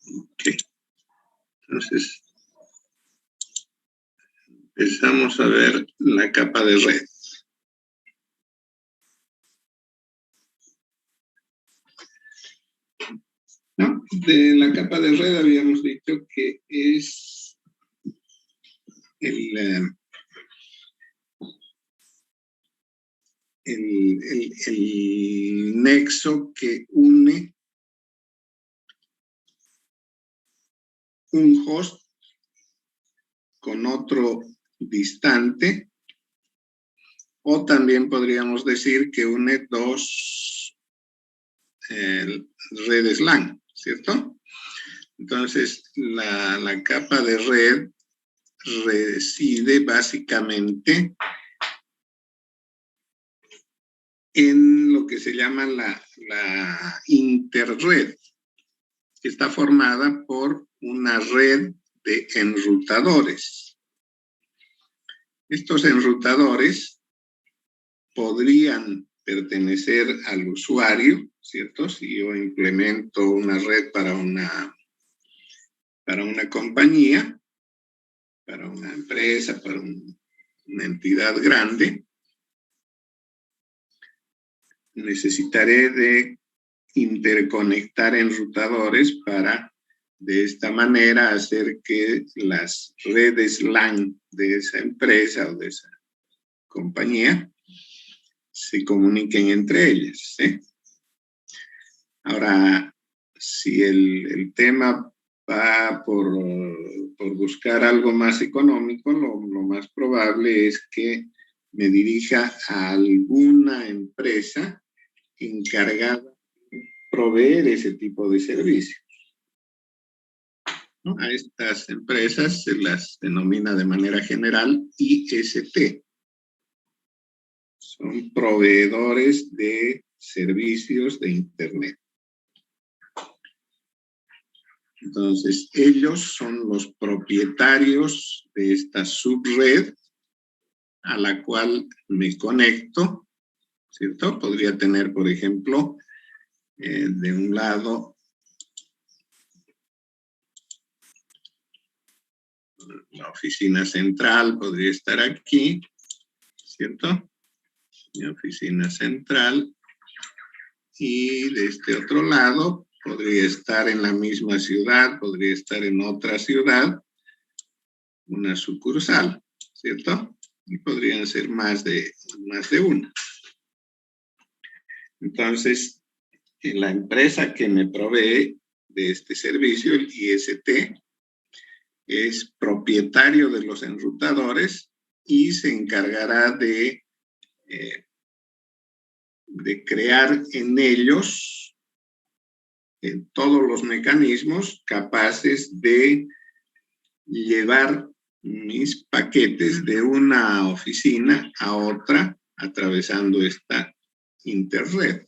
Ok. Entonces, empezamos a ver la capa de red. ¿No? De la capa de red habíamos dicho que es el nexo que une un host con otro distante, o también podríamos decir que une dos redes LAN, ¿cierto? Entonces, la capa de red reside básicamente en lo que se llama la interred, que está formada por una red de enrutadores. Estos enrutadores podrían pertenecer al usuario, ¿cierto? Si yo implemento una red para una compañía, para una empresa, para una entidad grande, necesitaré de interconectar enrutadores para de esta manera hacer que las redes LAN de esa empresa o de esa compañía se comuniquen entre ellas, ¿sí? Ahora, si el tema va por buscar algo más económico, lo más probable es que me dirija a alguna empresa encargada de proveer ese tipo de servicios, ¿no? A estas empresas se las denomina de manera general ISP. Son proveedores de servicios de Internet. Entonces, ellos son los propietarios de esta subred a la cual me conecto, ¿cierto? Podría tener, por ejemplo, de un lado la oficina central, podría estar aquí, ¿cierto? Mi oficina central. Y de este otro lado podría estar en la misma ciudad, podría estar en otra ciudad, una sucursal, ¿cierto? Y podrían ser más de una. Entonces, la empresa que me provee de este servicio, el IST, es propietario de los enrutadores y se encargará de crear en ellos todos los mecanismos capaces de llevar mis paquetes de una oficina a otra atravesando esta interred.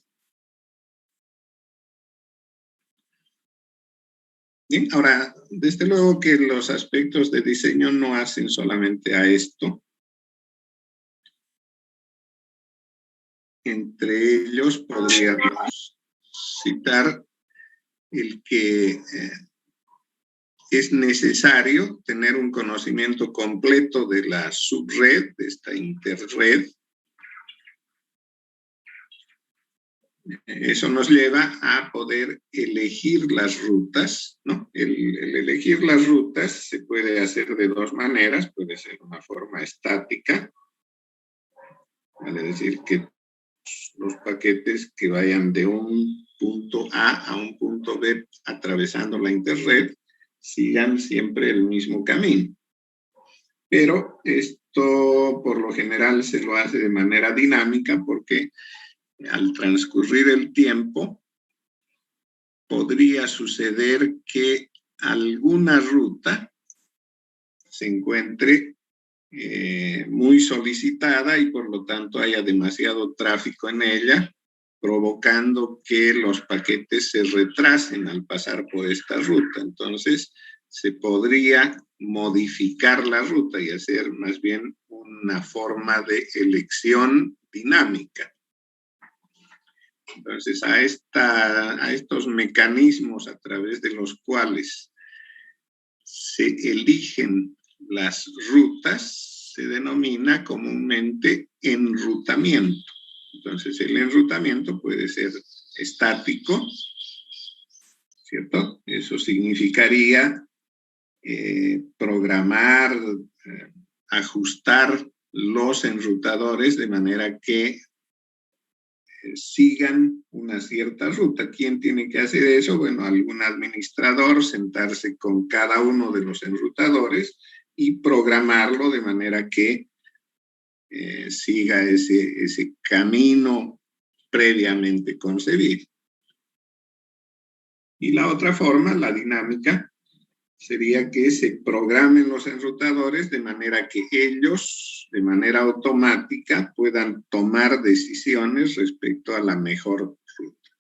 Bien, ahora, desde luego que los aspectos de diseño no hacen solamente a esto. Entre ellos podríamos citar el que es necesario tener un conocimiento completo de la subred, de esta interred. Eso nos lleva a poder elegir las rutas, ¿no? El elegir las rutas se puede hacer de dos maneras. Puede ser una forma estática, vale decir que los paquetes que vayan de un punto A un punto B atravesando la interred sigan siempre el mismo camino. Pero esto por lo general se lo hace de manera dinámica porque al transcurrir el tiempo podría suceder que alguna ruta se encuentre muy solicitada y por lo tanto haya demasiado tráfico en ella, provocando que los paquetes se retrasen al pasar por esta ruta. Entonces, se podría modificar la ruta y hacer más bien una forma de elección dinámica. Entonces, a estos mecanismos a través de los cuales se eligen las rutas se denomina comúnmente enrutamiento. Entonces, el enrutamiento puede ser estático, ¿cierto? Eso significaría programar, ajustar los enrutadores de manera que sigan una cierta ruta. ¿Quién tiene que hacer eso? Bueno, algún administrador, sentarse con cada uno de los enrutadores y programarlo de manera que siga ese camino previamente concebido. Y la otra forma, la dinámica, sería que se programen los enrutadores de manera que ellos, de manera automática, puedan tomar decisiones respecto a la mejor ruta,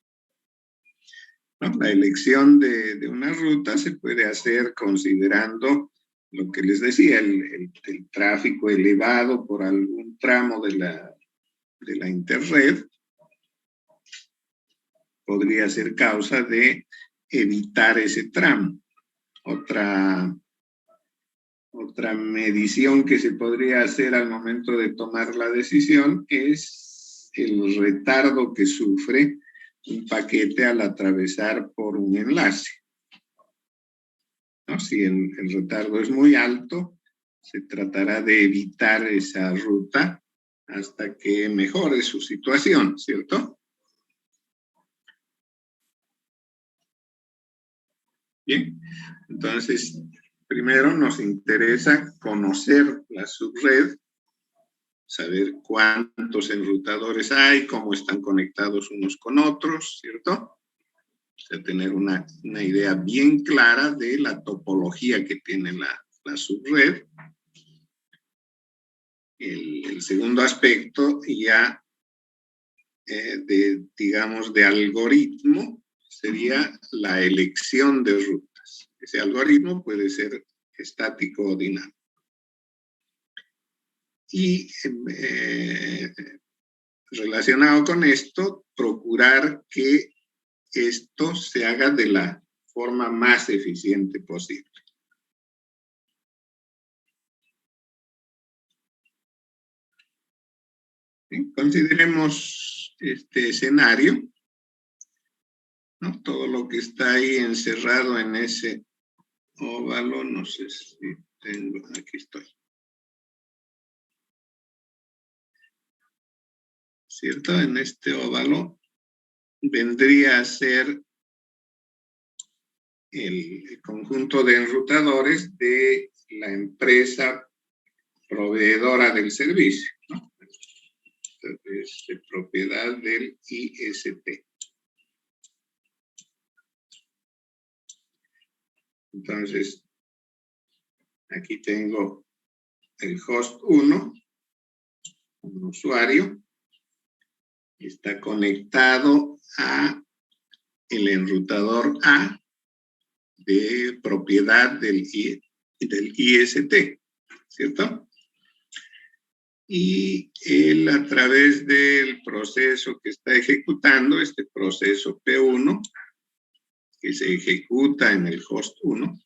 ¿no? La elección de una ruta se puede hacer considerando lo que les decía, el tráfico elevado por algún tramo de la interred podría ser causa de evitar ese tramo. Otra medición que se podría hacer al momento de tomar la decisión es el retardo que sufre un paquete al atravesar por un enlace, ¿no? Si el retardo es muy alto, se tratará de evitar esa ruta hasta que mejore su situación, ¿cierto? Bien, entonces, primero nos interesa conocer la subred, saber cuántos enrutadores hay, cómo están conectados unos con otros, ¿cierto? O sea, tener una idea bien clara de la topología que tiene la subred. El segundo aspecto ya digamos, de algoritmo sería la elección de rutas. Ese algoritmo puede ser estático o dinámico. Y relacionado con esto, procurar que esto se haga de la forma más eficiente posible. ¿Sí? Consideremos este escenario, ¿no? Todo lo que está ahí encerrado en ese óvalo, no sé si tengo, aquí estoy. ¿Cierto? En este óvalo vendría a ser el conjunto de enrutadores de la empresa proveedora del servicio, ¿no? Es de propiedad del IST. Entonces, aquí tengo el host 1, un usuario, está conectado a el enrutador A de propiedad del IST, ¿cierto? Y él, a través del proceso que está ejecutando, este proceso P1, que se ejecuta en el host 1,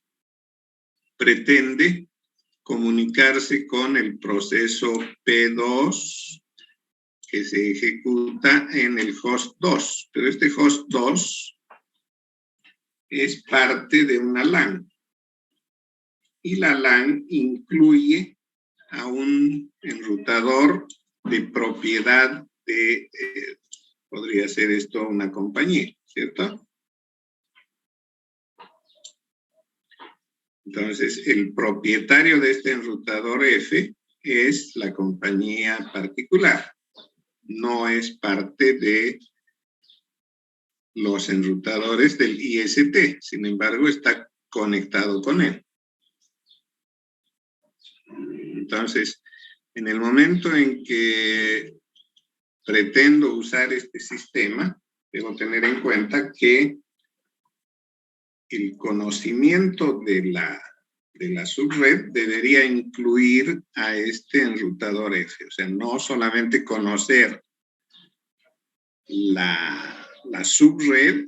pretende comunicarse con el proceso P2, que se ejecuta en el host 2. Pero este host 2 es parte de una LAN. Y la LAN incluye a un enrutador de propiedad de, podría ser esto una compañía, ¿cierto? Entonces, el propietario de este enrutador F es la compañía particular. No es parte de los enrutadores del IST. Sin embargo, está conectado con él. Entonces, en el momento en que pretendo usar este sistema, debo tener en cuenta que el conocimiento de la subred debería incluir a este enrutador F. O sea, no solamente conocer la subred,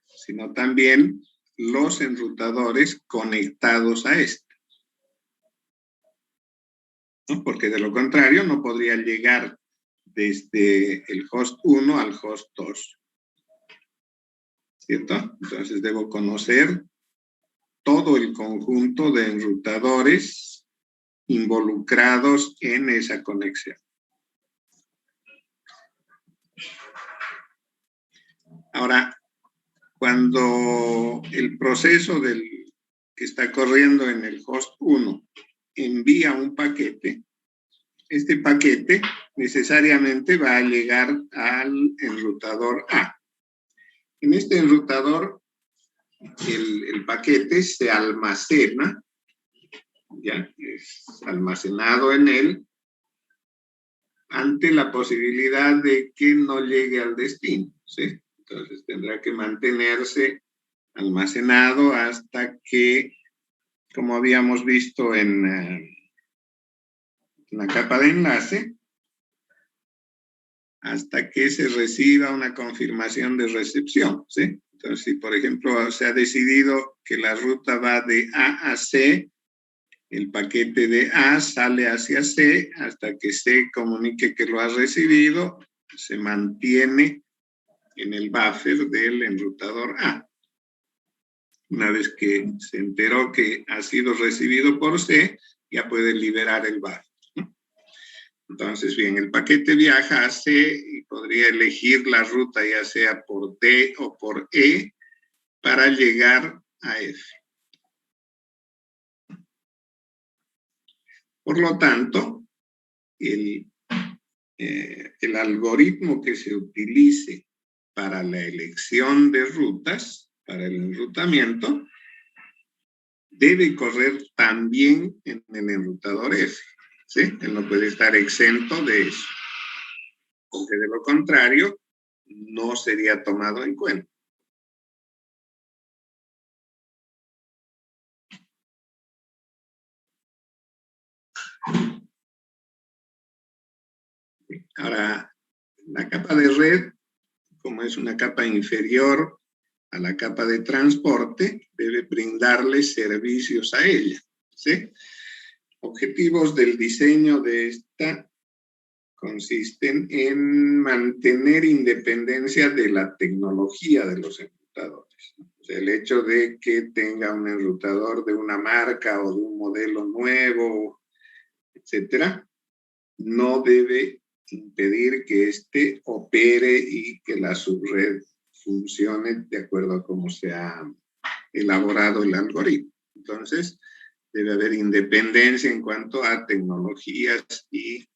sino también los enrutadores conectados a esta, ¿no? Porque de lo contrario no podría llegar desde el host 1 al host 2, ¿cierto? Entonces debo conocer todo el conjunto de enrutadores involucrados en esa conexión. Ahora, cuando el proceso que está corriendo en el host 1 envía un paquete, este paquete necesariamente va a llegar al enrutador A. En este enrutador, el paquete se almacena, ya es almacenado en él, ante la posibilidad de que no llegue al destino, ¿sí? Entonces tendrá que mantenerse almacenado hasta que, como habíamos visto en la capa de enlace, hasta que se reciba una confirmación de recepción, ¿sí? Entonces, si por ejemplo se ha decidido que la ruta va de A a C, el paquete de A sale hacia C hasta que C comunique que lo ha recibido, se mantiene en el buffer del enrutador A. Una vez que se enteró que ha sido recibido por C, ya puede liberar el buffer, ¿no? Entonces, bien, el paquete viaja a C y podría elegir la ruta ya sea por D o por E para llegar a F. Por lo tanto, el algoritmo que se utilice para la elección de rutas, para el enrutamiento, debe correr también en el enrutador F, ¿sí? Él no puede estar exento de eso, porque de lo contrario no sería tomado en cuenta. Ahora, la capa de red, como es una capa inferior a la capa de transporte, debe brindarle servicios a ella, ¿sí? Objetivos del diseño de esta consisten en mantener independencia de la tecnología de los enrutadores. O sea, el hecho de que tenga un enrutador de una marca o de un modelo nuevo, etcétera, no debe impedir que éste opere y que la subred funcione de acuerdo a cómo se ha elaborado el algoritmo. Entonces, debe haber independencia en cuanto a tecnologías y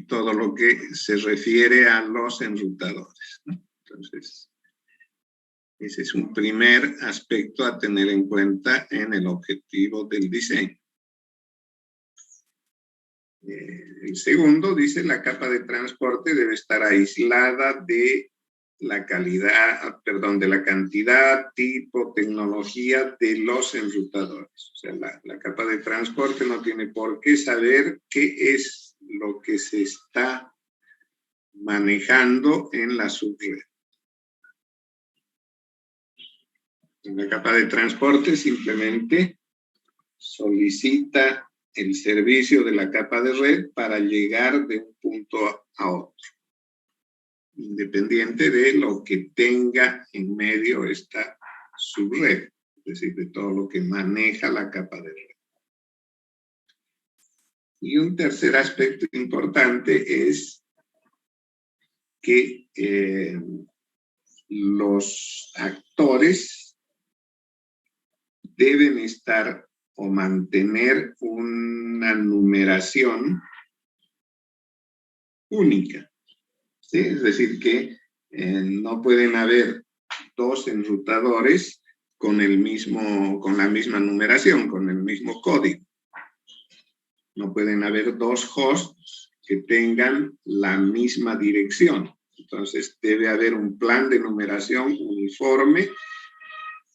todo lo que se refiere a los enrutadores, ¿no? Entonces, ese es un primer aspecto a tener en cuenta en el objetivo del diseño. El segundo dice la capa de transporte debe estar aislada de la calidad, perdón, de la cantidad, tipo, tecnología de los enrutadores. O sea, la capa de transporte no tiene por qué saber qué es lo que se está manejando en la subred. En la capa de transporte simplemente solicita el servicio de la capa de red para llegar de un punto a otro, independiente de lo que tenga en medio esta subred, es decir, de todo lo que maneja la capa de red. Y un tercer aspecto importante es que los actores deben estar o mantener una numeración única, ¿sí? Es decir, que no pueden haber dos enrutadores con la misma numeración, con el mismo código. No pueden haber dos hosts que tengan la misma dirección. Entonces, debe haber un plan de numeración uniforme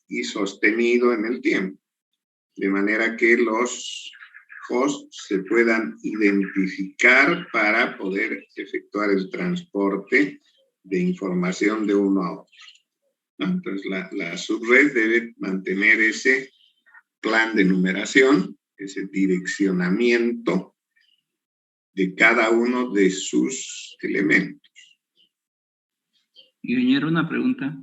y sostenido en el tiempo, de manera que los hosts se puedan identificar para poder efectuar el transporte de información de uno a otro, ¿no? Entonces, la subred debe mantener ese plan de numeración, ese direccionamiento de cada uno de sus elementos. Ingeniero, una pregunta.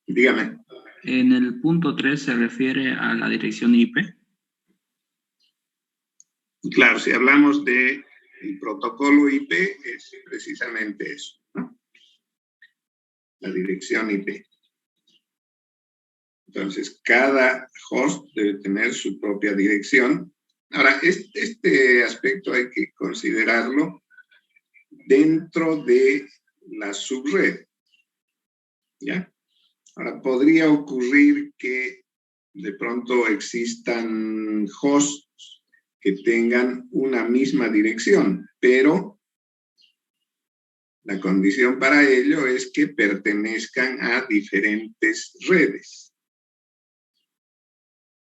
Dígame. En el punto 3 se refiere a la dirección IP. Claro, si hablamos del protocolo IP, es precisamente eso, ¿no? La dirección IP. Entonces, cada host debe tener su propia dirección. Ahora, este aspecto hay que considerarlo dentro de la subred, ¿ya? Ahora, podría ocurrir que de pronto existan hosts que tengan una misma dirección, pero la condición para ello es que pertenezcan a diferentes redes,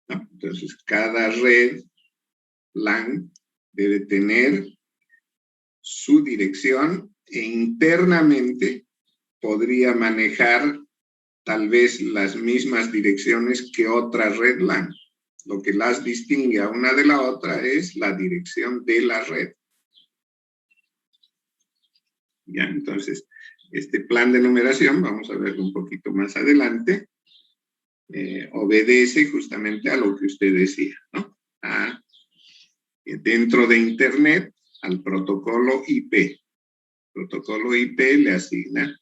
¿no? Entonces, cada red LAN debe tener su dirección e internamente podría manejar tal vez las mismas direcciones que otra red LAN. Lo que las distingue a una de la otra es la dirección de la red. Ya, entonces, este plan de numeración, vamos a verlo un poquito más adelante, obedece justamente a lo que usted decía, ¿no? Dentro de Internet, al protocolo IP. El protocolo IP le asigna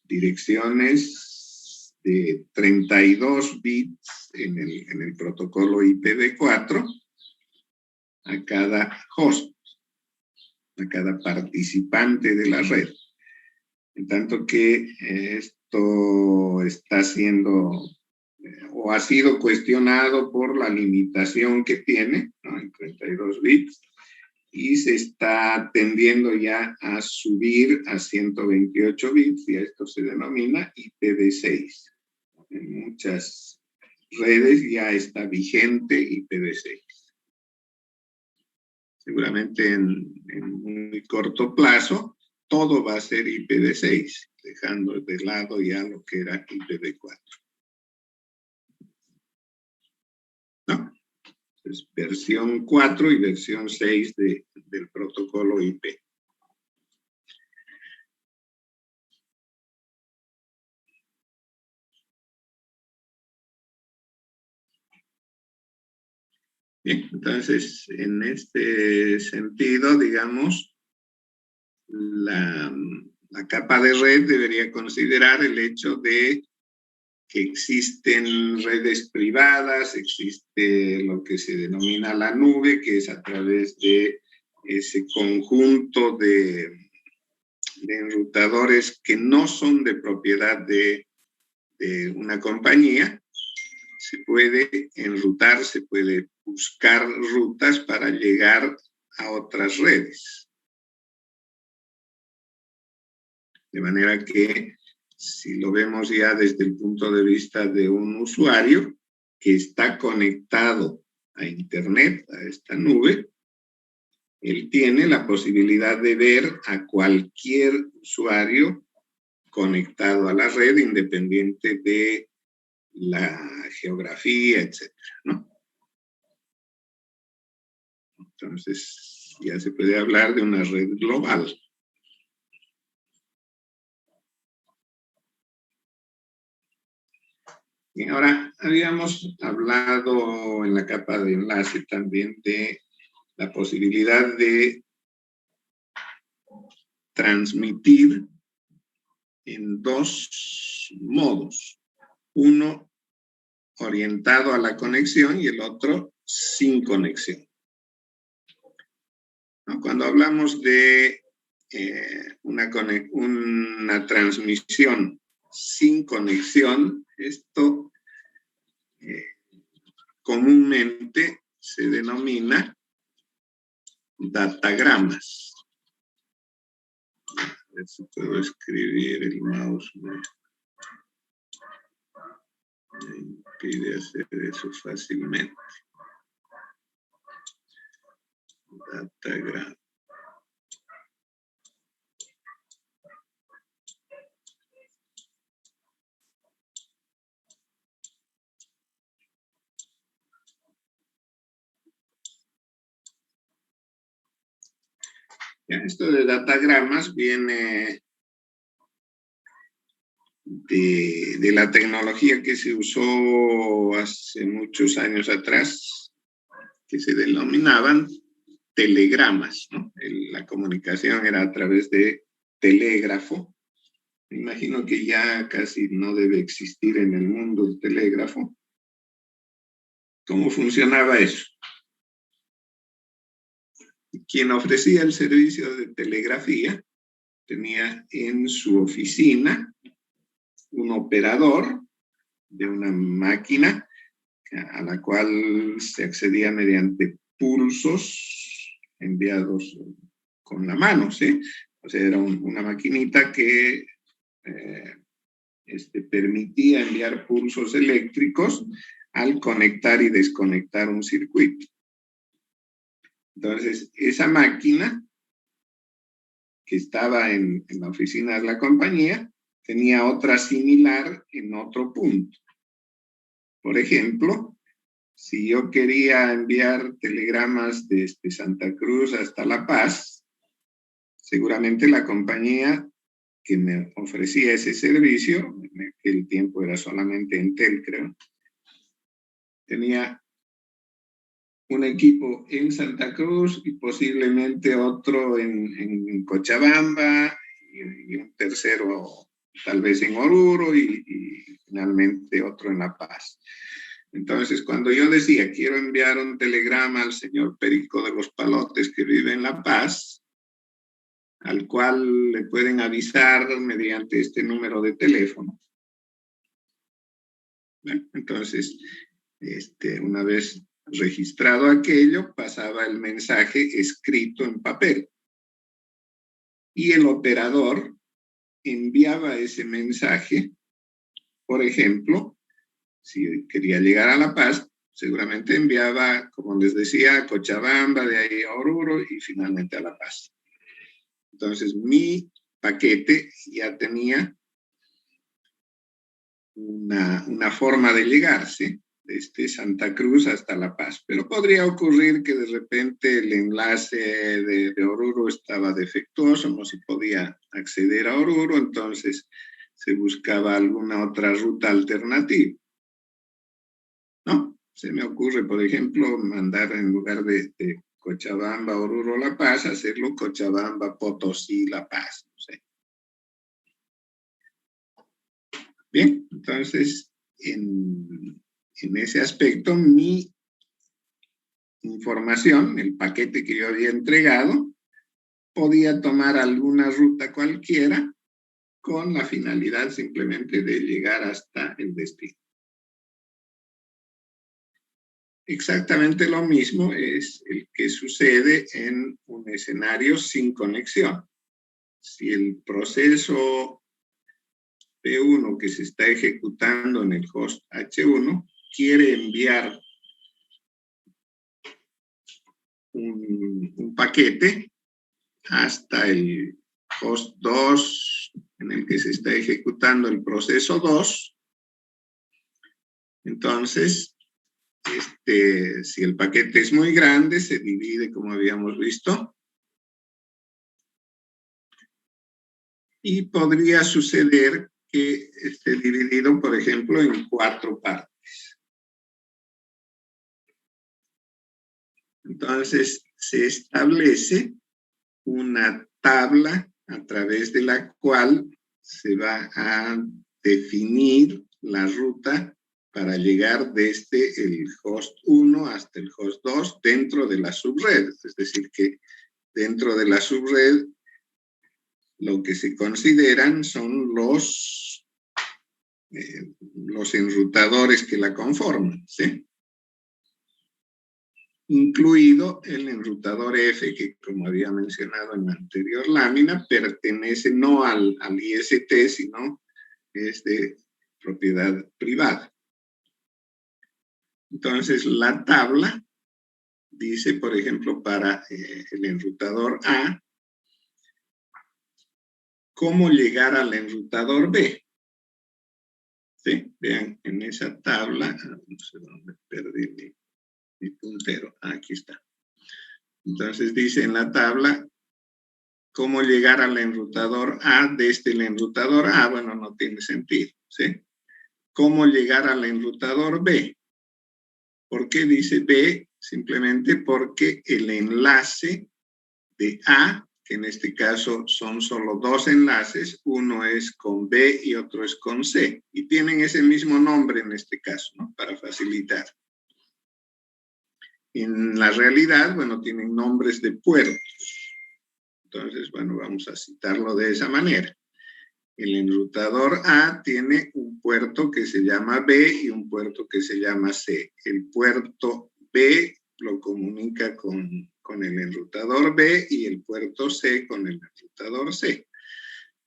direcciones de 32 bits en el protocolo IPv4 a cada host, a cada participante de la red. En tanto que esto está siendo o ha sido cuestionado por la limitación que tiene, ¿no? En 32 bits, y se está tendiendo ya a subir a 128 bits, y esto se denomina IPv6. En muchas redes ya está vigente IPv6. Seguramente en muy corto plazo, todo va a ser IPv6, dejando de lado ya lo que era IPv4. ¿No? Es versión 4 y versión 6 del protocolo IP. Bien, entonces, en este sentido, digamos, la capa de red debería considerar el hecho de que existen redes privadas, existe lo que se denomina la nube, que es a través de ese conjunto de enrutadores que no son de propiedad de una compañía. Se puede enrutar, se puede buscar rutas para llegar a otras redes. De manera que, si lo vemos ya desde el punto de vista de un usuario que está conectado a Internet, a esta nube, él tiene la posibilidad de ver a cualquier usuario conectado a la red, independiente de la geografía, etcétera, ¿no? Entonces, ya se puede hablar de una red global. Y ahora, habíamos hablado en la capa de enlace también de la posibilidad de transmitir en dos modos. Uno orientado a la conexión y el otro sin conexión, ¿no? Cuando hablamos de una transmisión sin conexión, esto comúnmente se denomina datagramas. A ver si puedo escribir, el mouse me impide hacer eso fácilmente. Datagrama. Ya, esto de datagramas viene de la tecnología que se usó hace muchos años atrás, que se denominaban telegramas, ¿no? La comunicación era a través de telégrafo. Me imagino que ya casi no debe existir en el mundo el telégrafo. ¿Cómo funcionaba eso? Quien ofrecía el servicio de telegrafía tenía en su oficina un operador de una máquina a la cual se accedía mediante pulsos enviados con la mano, ¿sí? O sea, era una maquinita que permitía enviar pulsos eléctricos al conectar y desconectar un circuito. Entonces, esa máquina que estaba en la oficina de la compañía tenía otra similar en otro punto. Por ejemplo, si yo quería enviar telegramas desde Santa Cruz hasta La Paz, seguramente la compañía que me ofrecía ese servicio, en aquel tiempo era solamente Entel, creo, tenía un equipo en Santa Cruz y posiblemente otro en Cochabamba y un tercero tal vez en Oruro y finalmente otro en La Paz. Entonces, cuando yo decía, quiero enviar un telegrama al señor Perico de los Palotes que vive en La Paz, al cual le pueden avisar mediante este número de teléfono. Bueno, entonces, una vez registrado aquello, pasaba el mensaje escrito en papel. Y el operador enviaba ese mensaje, por ejemplo, si quería llegar a La Paz, seguramente enviaba, como les decía, a Cochabamba, de ahí a Oruro y finalmente a La Paz. Entonces, mi paquete ya tenía una forma de llegar, ¿sí? Desde Santa Cruz hasta La Paz. Pero podría ocurrir que de repente el enlace de Oruro estaba defectuoso, no se podía acceder a Oruro, entonces se buscaba alguna otra ruta alternativa. ¿No? Se me ocurre, por ejemplo, mandar en lugar de Cochabamba, Oruro, La Paz, hacerlo Cochabamba, Potosí, La Paz, no sé. Bien, entonces, en ese aspecto, mi información, el paquete que yo había entregado, podía tomar alguna ruta cualquiera con la finalidad simplemente de llegar hasta el destino. Exactamente lo mismo es el que sucede en un escenario sin conexión. Si el proceso P1 que se está ejecutando en el host H1 quiere enviar un paquete hasta el host 2 en el que se está ejecutando el proceso 2, entonces si el paquete es muy grande, se divide como habíamos visto. Y podría suceder que esté dividido, por ejemplo, en 4 partes. Entonces, se establece una tabla a través de la cual se va a definir la ruta para llegar desde el host 1 hasta el host 2 dentro de la subred. Es decir, que dentro de la subred lo que se consideran son los enrutadores que la conforman, ¿sí? Incluido el enrutador F, que como había mencionado en la anterior lámina, pertenece no al IST, sino es de propiedad privada. Entonces, la tabla dice, por ejemplo, para el enrutador A, cómo llegar al enrutador B. ¿Sí? Vean, en esa tabla, no sé dónde perdí mi puntero. Aquí está. Entonces dice en la tabla, cómo llegar al enrutador A desde el enrutador A. Bueno, no tiene sentido, ¿sí? Cómo llegar al enrutador B. ¿Por qué dice B? Simplemente porque el enlace de A, que en este caso son solo dos enlaces, uno es con B y otro es con C, y tienen ese mismo nombre en este caso, ¿no? Para facilitar. En la realidad, bueno, tienen nombres de puertos. Entonces, bueno, vamos a citarlo de esa manera. El enrutador A tiene un puerto que se llama B y un puerto que se llama C. El puerto B lo comunica con el enrutador B y el puerto C con el enrutador C.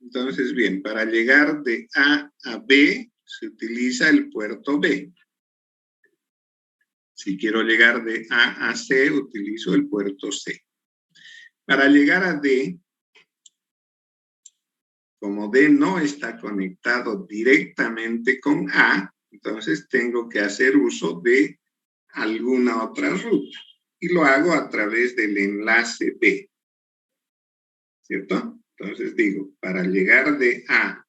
Entonces, bien, para llegar de A a B se utiliza el puerto B. Si quiero llegar de A a C, utilizo el puerto C. Para llegar a D, como D no está conectado directamente con A, entonces tengo que hacer uso de alguna otra ruta. Y lo hago a través del enlace B. ¿Cierto? Entonces digo, para llegar de A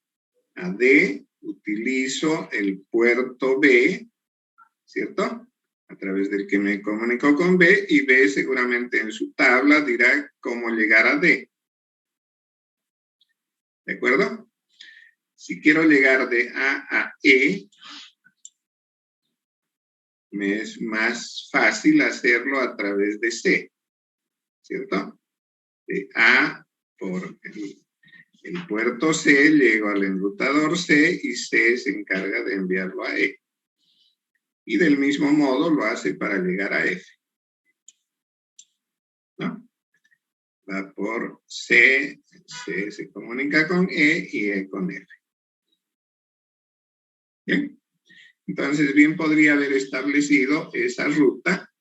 a D, utilizo el puerto B, ¿cierto? A través del que me comunico con B, y B seguramente en su tabla dirá cómo llegar a D. ¿De acuerdo? Si quiero llegar de A a E, me es más fácil hacerlo a través de C, ¿cierto? De A por el puerto C, llego al enrutador C y C se encarga de enviarlo a E. Y del mismo modo lo hace para llegar a F, ¿no? Va por C, C se comunica con E y E con F. Bien. Entonces, bien podría haber establecido esa ruta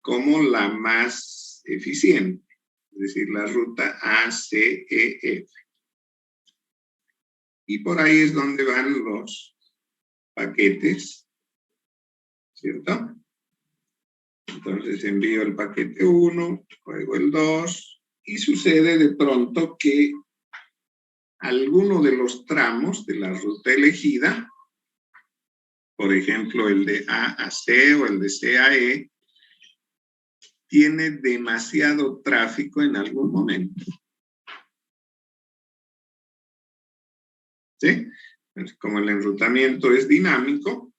como la más eficiente, es decir, la ruta ACEF. Y por ahí es donde van los paquetes, ¿cierto? Entonces envío el paquete 1, luego el 2, y sucede de pronto que alguno de los tramos de la ruta elegida, por ejemplo, el de A a C o el de C a E, tiene demasiado tráfico en algún momento. ¿Sí? Entonces, como el enrutamiento es dinámico,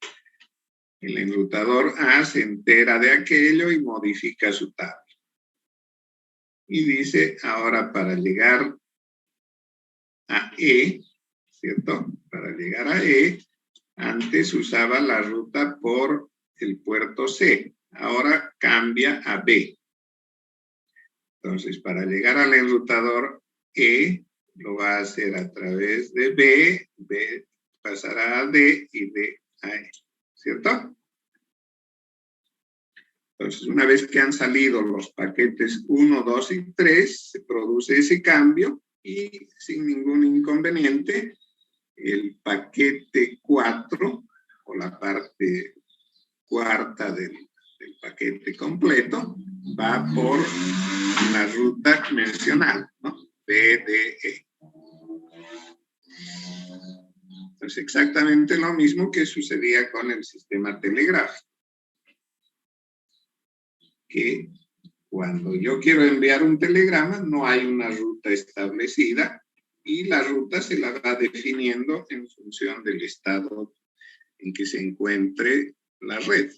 el enrutador A se entera de aquello y modifica su tabla. Y dice, ahora para llegar a E, ¿cierto? Para llegar a E, antes usaba la ruta por el puerto C, ahora cambia a B. Entonces, para llegar al enrutador E, lo va a hacer a través de B, B pasará a D y D a E, ¿cierto? Entonces, una vez que han salido los paquetes 1, 2 y 3, se produce ese cambio y sin ningún inconveniente, el paquete 4 o la parte cuarta del paquete completo va por la ruta mencionada, ¿no? BDE. Entonces, exactamente lo mismo que sucedía con el sistema telegráfico. Que cuando yo quiero enviar un telegrama, no hay una ruta establecida y la ruta se la va definiendo en función del estado en que se encuentre la red.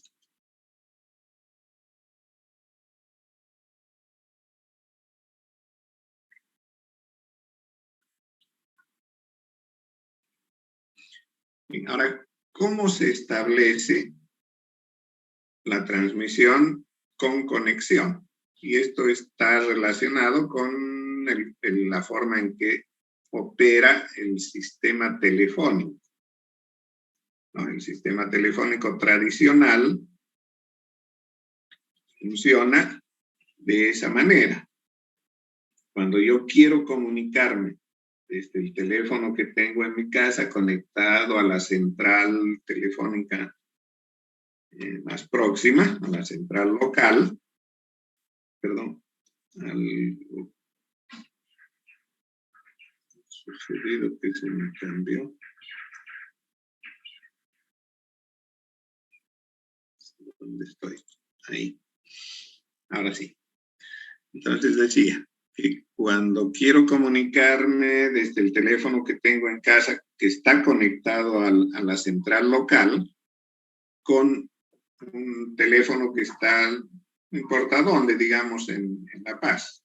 Bien, ahora, ¿cómo se establece la transmisión con conexión? Y esto está relacionado con la forma en que opera el sistema telefónico, ¿no? El sistema telefónico tradicional funciona de esa manera. Cuando yo quiero comunicarme desde el teléfono que tengo en mi casa conectado a la central telefónica más próxima, a la central local, perdón, sucedido que se me cambió. ¿Dónde estoy? Ahí. Ahora sí. Entonces decía que cuando quiero comunicarme desde el teléfono que tengo en casa, que está conectado a la central local, con un teléfono que está, no importa dónde, digamos, en La Paz.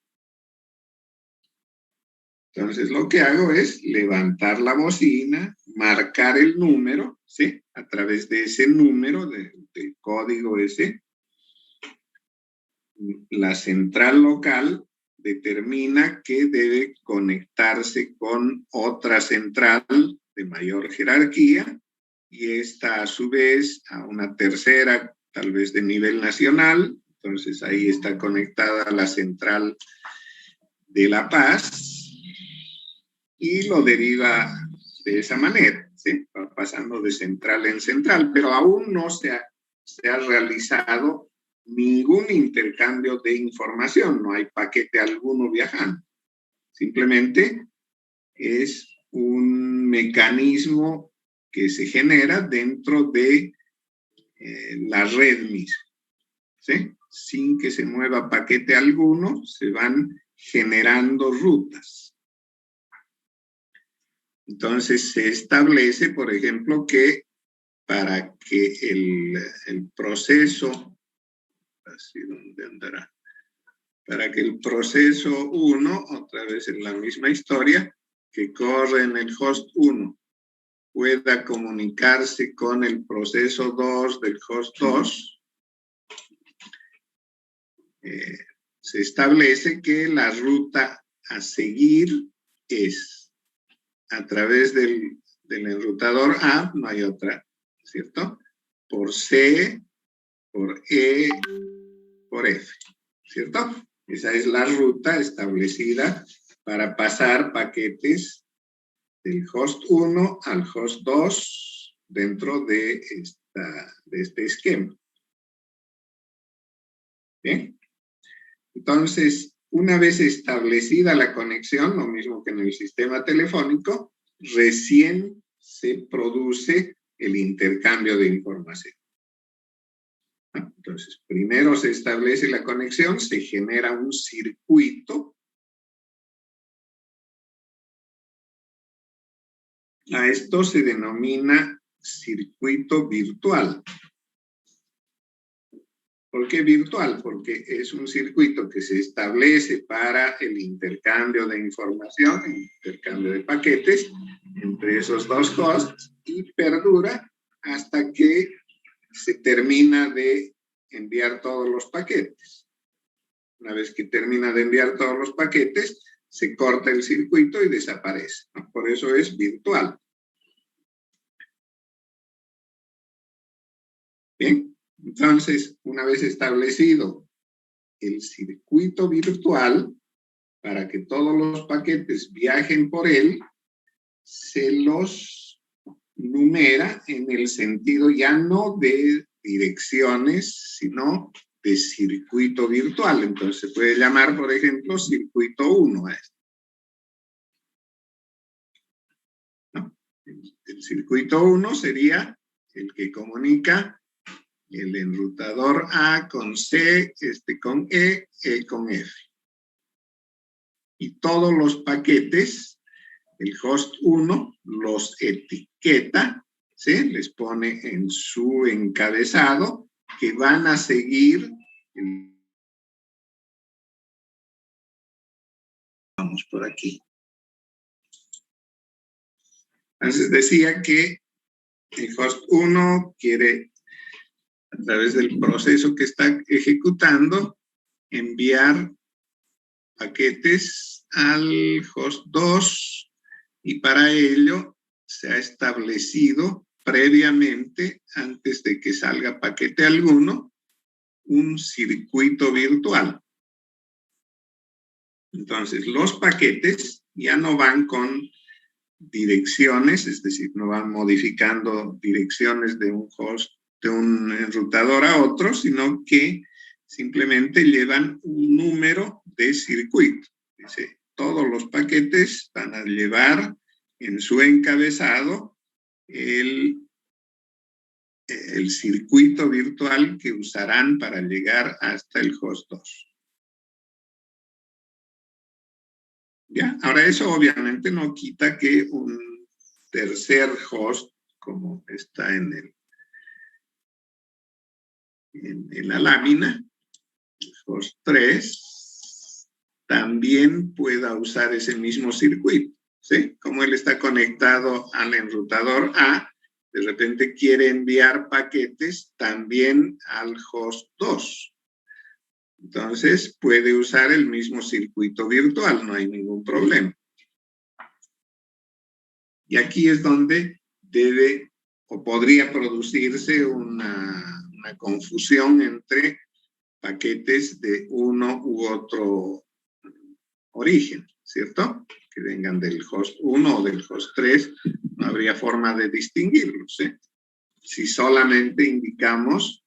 Entonces lo que hago es levantar la bocina, marcar el número, ¿sí? A través de ese número, del código ese, la central local determina que debe conectarse con otra central de mayor jerarquía y esta a su vez a una tercera, tal vez de nivel nacional. Entonces ahí está conectada a la central de La Paz y lo deriva de esa manera, ¿sí? Va pasando de central en central, pero aún no se ha realizado ningún intercambio de información, no hay paquete alguno viajando. Simplemente es un mecanismo que se genera dentro de la red misma, ¿sí? Sin que se mueva paquete alguno, se van generando rutas. Entonces se establece, por ejemplo, que para que el proceso, así donde andará, para que el proceso 1, otra vez en la misma historia, que corre en el host 1, pueda comunicarse con el proceso 2 del host 2, se establece que la ruta a seguir es a través del enrutador A, no hay otra, ¿cierto? Por C, por E, por F, ¿cierto? Esa es la ruta establecida para pasar paquetes del host 1 al host 2 dentro de este esquema. ¿Bien? Entonces, una vez establecida la conexión, lo mismo que en el sistema telefónico, recién se produce el intercambio de información. Entonces, primero se establece la conexión, se genera un circuito. A esto se denomina circuito virtual. ¿Por qué virtual? Porque es un circuito que se establece para el intercambio de información, el intercambio de paquetes entre esos dos hosts y perdura hasta que se termina de enviar todos los paquetes. Una vez que termina de enviar todos los paquetes, se corta el circuito y desaparece, ¿no? Por eso es virtual. Bien. Entonces, una vez establecido el circuito virtual, para que todos los paquetes viajen por él, se los numera en el sentido ya no de direcciones, sino de circuito virtual. Entonces, se puede llamar, por ejemplo, circuito 1 a esto, ¿no? El circuito 1 sería el que comunica el enrutador A con C, con E, E con F. Y todos los paquetes, el host 1 los etiqueta, ¿sí? Les pone en su encabezado que van a seguir. Vamos por aquí. Entonces decía que el host 1 quiere, a través del proceso que está ejecutando, enviar paquetes al host 2 y para ello se ha establecido previamente, antes de que salga paquete alguno, un circuito virtual. Entonces, los paquetes ya no van con direcciones, es decir, no van modificando direcciones de un host, de un enrutador a otro, sino que simplemente llevan un número de circuito. Dice, todos los paquetes van a llevar en su encabezado el circuito virtual que usarán para llegar hasta el host 2. ¿Ya? Ahora, eso obviamente no quita que un tercer host, como está en la lámina, host 3, también pueda usar ese mismo circuito, ¿sí? Como él está conectado al enrutador A, de repente quiere enviar paquetes también al host 2. Entonces, puede usar el mismo circuito virtual, no hay ningún problema. Y aquí es donde debe o podría producirse una confusión entre paquetes de uno u otro origen, ¿cierto? Que vengan del host 1 o del host 3, no habría forma de distinguirlos, ¿eh? Si solamente indicamos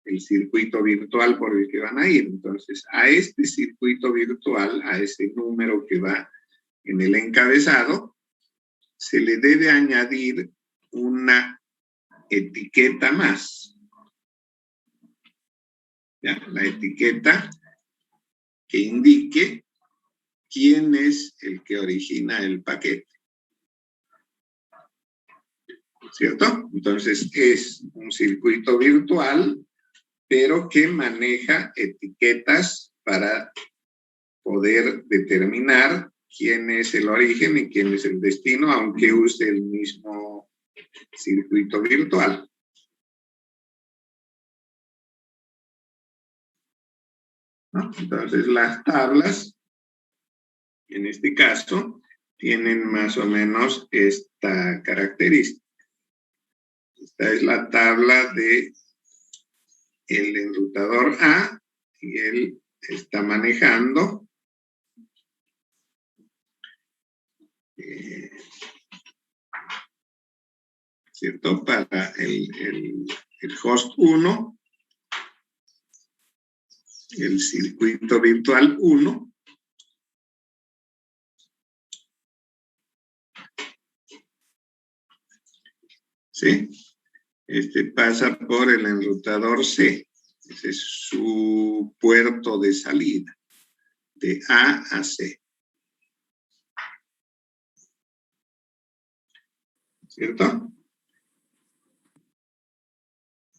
el circuito virtual por el que van a ir. Entonces, a este circuito virtual, a ese número que va en el encabezado, se le debe añadir una etiqueta más. ¿Ya? La etiqueta que indique quién es el que origina el paquete. ¿Cierto? Entonces, es un circuito virtual, pero que maneja etiquetas para poder determinar quién es el origen y quién es el destino, aunque use el mismo circuito virtual. ¿No? Entonces, las tablas, en este caso, tienen más o menos esta característica. Esta es la tabla de el enrutador A y él está manejando ¿cierto? Para el host 1, el circuito virtual 1, ¿sí? Este pasa por el enrutador C. Ese es su puerto de salida, de A a C. ¿Cierto?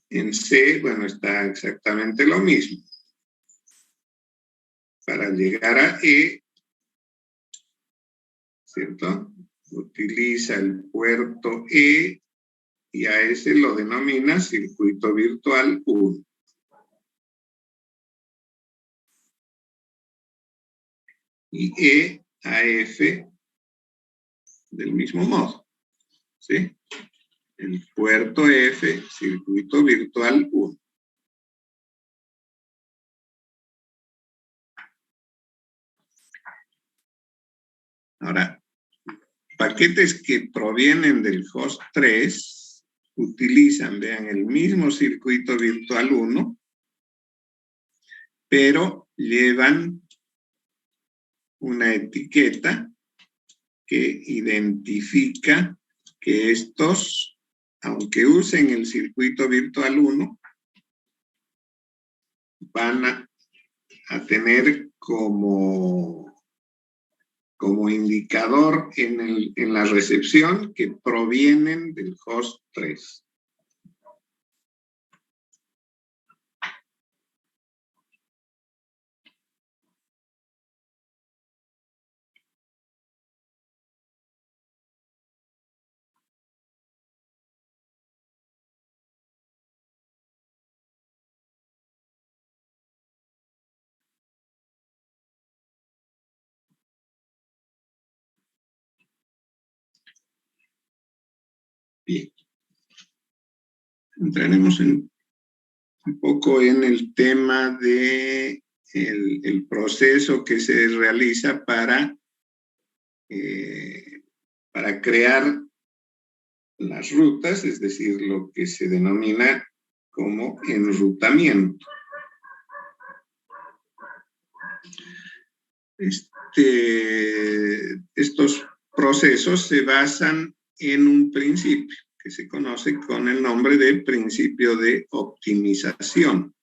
En C, bueno, está exactamente lo mismo. Para llegar a E, ¿cierto? Utiliza el puerto E y a ese lo denomina circuito virtual 1. Y E a F del mismo modo, ¿sí? El puerto F, circuito virtual 1. Ahora, paquetes que provienen del host 3 utilizan, vean, el mismo circuito virtual 1, pero llevan una etiqueta que identifica que estos, aunque usen el circuito virtual 1, van a tener como indicador en la recepción que provienen del host 3. Bien. Entraremos en un poco en el tema de el proceso que se realiza para crear las rutas, es decir, lo que se denomina como enrutamiento. Estos procesos se basan en un principio que se conoce con el nombre de principio de optimización.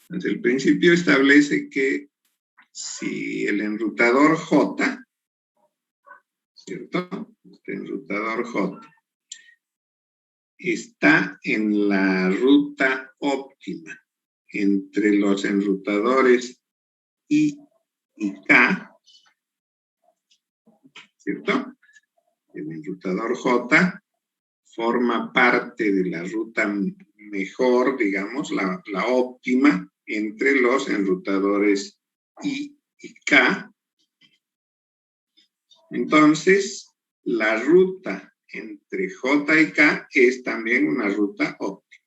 Entonces, el principio establece que si el enrutador J, ¿cierto? Este enrutador J está en la ruta óptima entre los enrutadores I y K, ¿cierto? El enrutador J forma parte de la ruta mejor, digamos, la óptima entre los enrutadores I y K. Entonces, la ruta entre J y K es también una ruta óptima.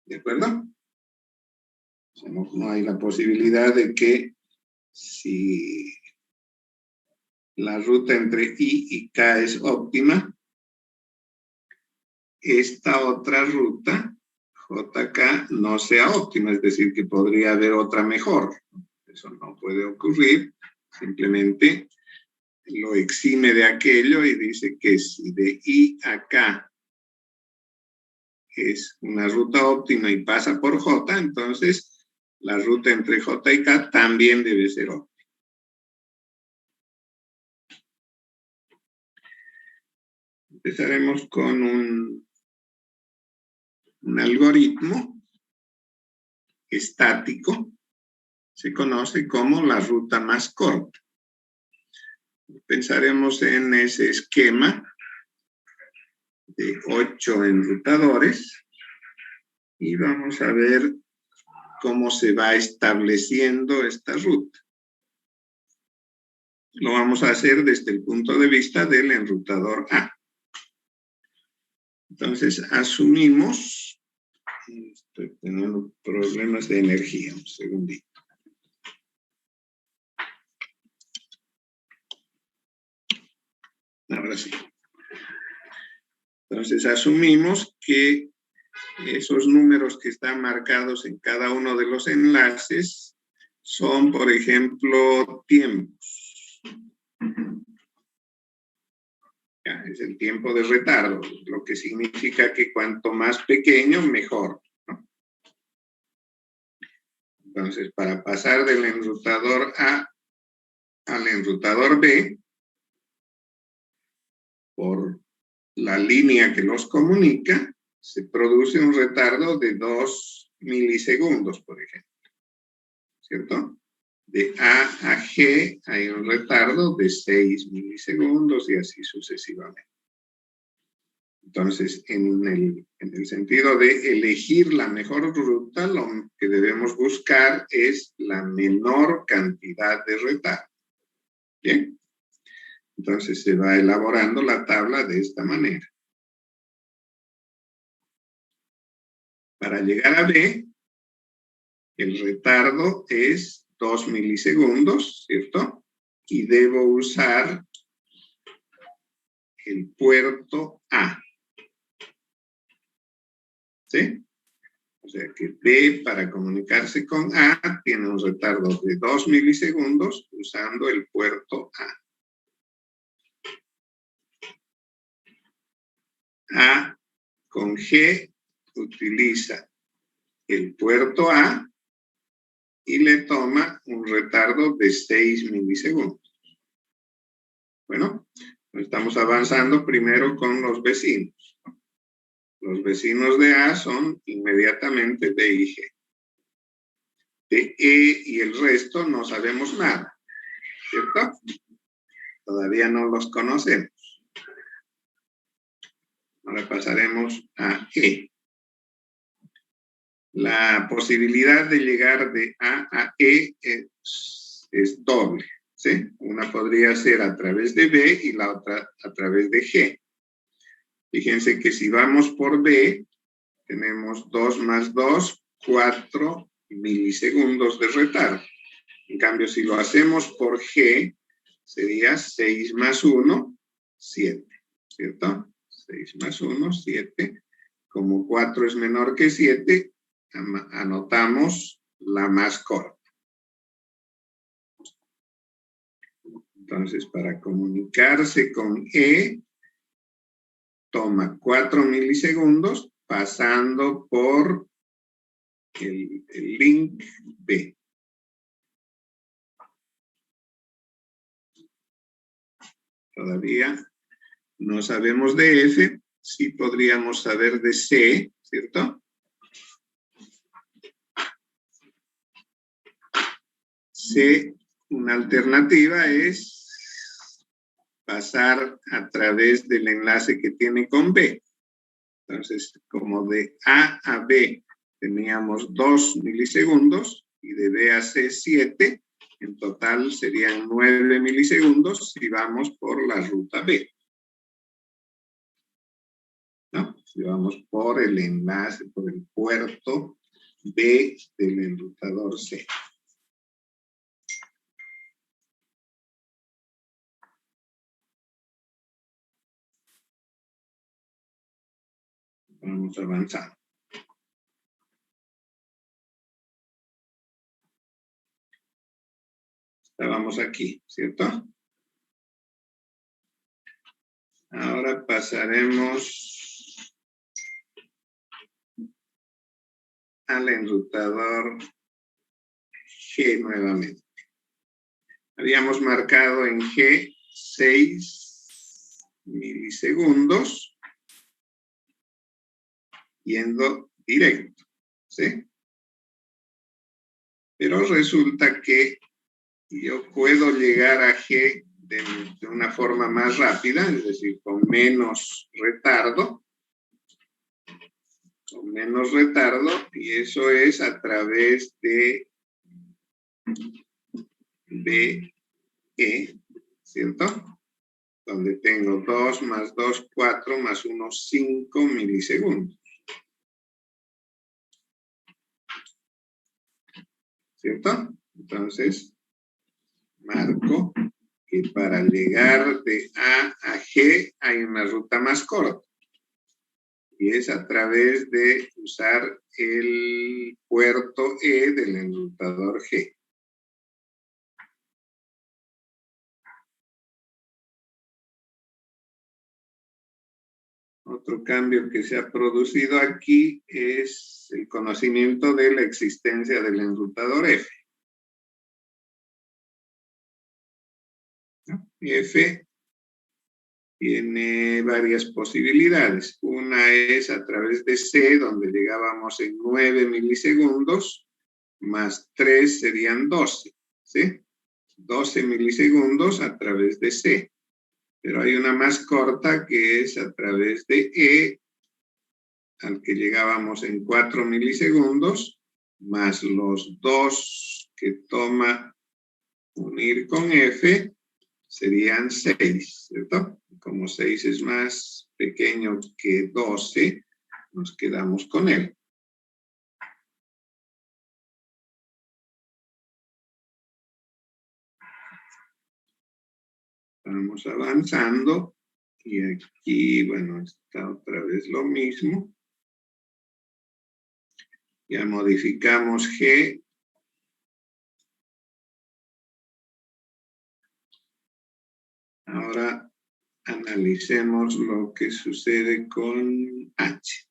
¿De acuerdo? O sea, no hay la posibilidad de que si la ruta entre I y K es óptima, esta otra ruta, JK, no sea óptima, es decir, que podría haber otra mejor. Eso no puede ocurrir, simplemente lo exime de aquello y dice que si de I a K es una ruta óptima y pasa por J, entonces la ruta entre J y K también debe ser óptima. Empezaremos con un algoritmo estático, se conoce como la ruta más corta. Pensaremos en ese esquema de 8 enrutadores y vamos a ver cómo se va estableciendo esta ruta. Lo vamos a hacer desde el punto de vista del enrutador A. Entonces, asumimos, estoy teniendo problemas de energía, un segundito. Ahora sí. Entonces, asumimos que esos números que están marcados en cada uno de los enlaces son, por ejemplo, tiempos. Ya, es el tiempo de retardo, lo que significa que cuanto más pequeño, mejor, ¿no? Entonces, para pasar del enrutador A al enrutador B, por la línea que los comunica, se produce un retardo de 2 milisegundos, por ejemplo, ¿cierto? De A a G hay un retardo de 6 milisegundos y así sucesivamente. Entonces, en el sentido de elegir la mejor ruta, lo que debemos buscar es la menor cantidad de retardo. ¿Bien? Entonces, se va elaborando la tabla de esta manera. Para llegar a B, el retardo es 2 milisegundos, ¿cierto? Y debo usar el puerto A. ¿Sí? O sea que B, para comunicarse con A, tiene un retardo de 2 milisegundos usando el puerto A. A con G utiliza el puerto A y le toma un retardo de 6 milisegundos. Bueno, estamos avanzando primero con los vecinos. Los vecinos de A son inmediatamente D y G. De E y el resto no sabemos nada, ¿cierto? Todavía no los conocemos. Ahora pasaremos a E. La posibilidad de llegar de A a E es doble. ¿sí? Una podría ser a través de B y la otra a través de G. Fíjense que si vamos por B, tenemos 2 más 2, 4 milisegundos de retardo. En cambio, si lo hacemos por G, sería 6 más 1, 7, ¿cierto? 6 más 1, 7. Como 4 es menor que 7, anotamos la más corta. Entonces, para comunicarse con E, toma 4 milisegundos pasando por el link B. Todavía no sabemos de F, sí podríamos saber de C, ¿cierto? C, una alternativa es pasar a través del enlace que tiene con B. Entonces, como de A a B teníamos 2 milisegundos y de B a C 7, en total serían 9 milisegundos si vamos por la ruta B. ¿No? Si vamos por el enlace, por el puerto B del enrutador C. Vamos avanzando. Estábamos aquí, ¿cierto? Ahora pasaremos al enrutador G nuevamente. Habíamos marcado en G 6 milisegundos yendo directo, ¿sí? Pero resulta que yo puedo llegar a G de una forma más rápida, es decir, con menos retardo, y eso es a través de BE, ¿cierto? Donde tengo 2 más 2, 4 más 1, 5 milisegundos. ¿Cierto? Entonces, marco que para llegar de A a G hay una ruta más corta. Y es a través de usar el puerto E del enrutador G. Otro cambio que se ha producido aquí es el conocimiento de la existencia del enrutador F. F tiene varias posibilidades. Una es a través de C, donde llegábamos en 9 milisegundos, más 3 serían 12, ¿sí? 12 milisegundos a través de C. Pero hay una más corta que es a través de E, al que llegábamos en 4 milisegundos, más los 2 que toma unir con F, serían 6, ¿cierto? Como 6 es más pequeño que 12, nos quedamos con él. Vamos avanzando y aquí, bueno, está otra vez lo mismo. Ya modificamos G. Ahora analicemos lo que sucede con H.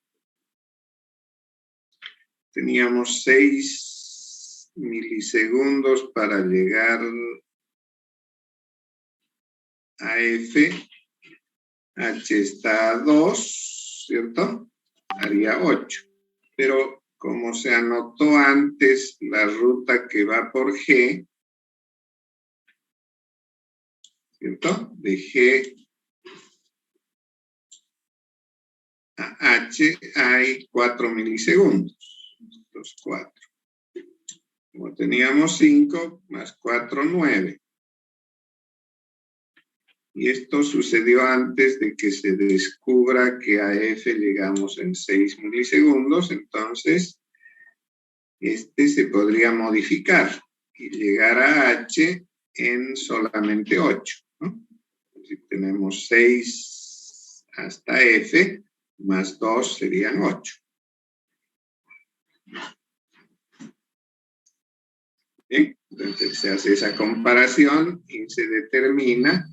Teníamos 6 milisegundos para llegar a F. H está a 2, ¿cierto? Haría 8. Pero como se anotó antes la ruta que va por G, ¿cierto? De G a H hay 4 milisegundos. Los 4. Como teníamos 5, más 4, 9. Y esto sucedió antes de que se descubra que a F llegamos en 6 milisegundos, entonces este se podría modificar y llegar a H en solamente 8, ¿no? Si tenemos 6 hasta F, más 2 serían 8. Bien, entonces se hace esa comparación y se determina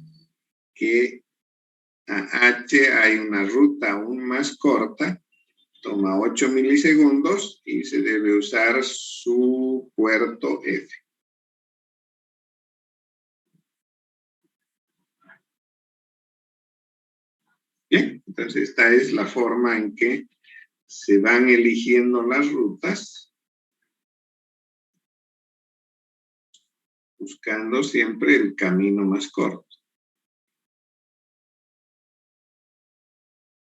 que a H hay una ruta aún más corta, toma 8 milisegundos y se debe usar su puerto F. Bien, entonces esta es la forma en que se van eligiendo las rutas, buscando siempre el camino más corto.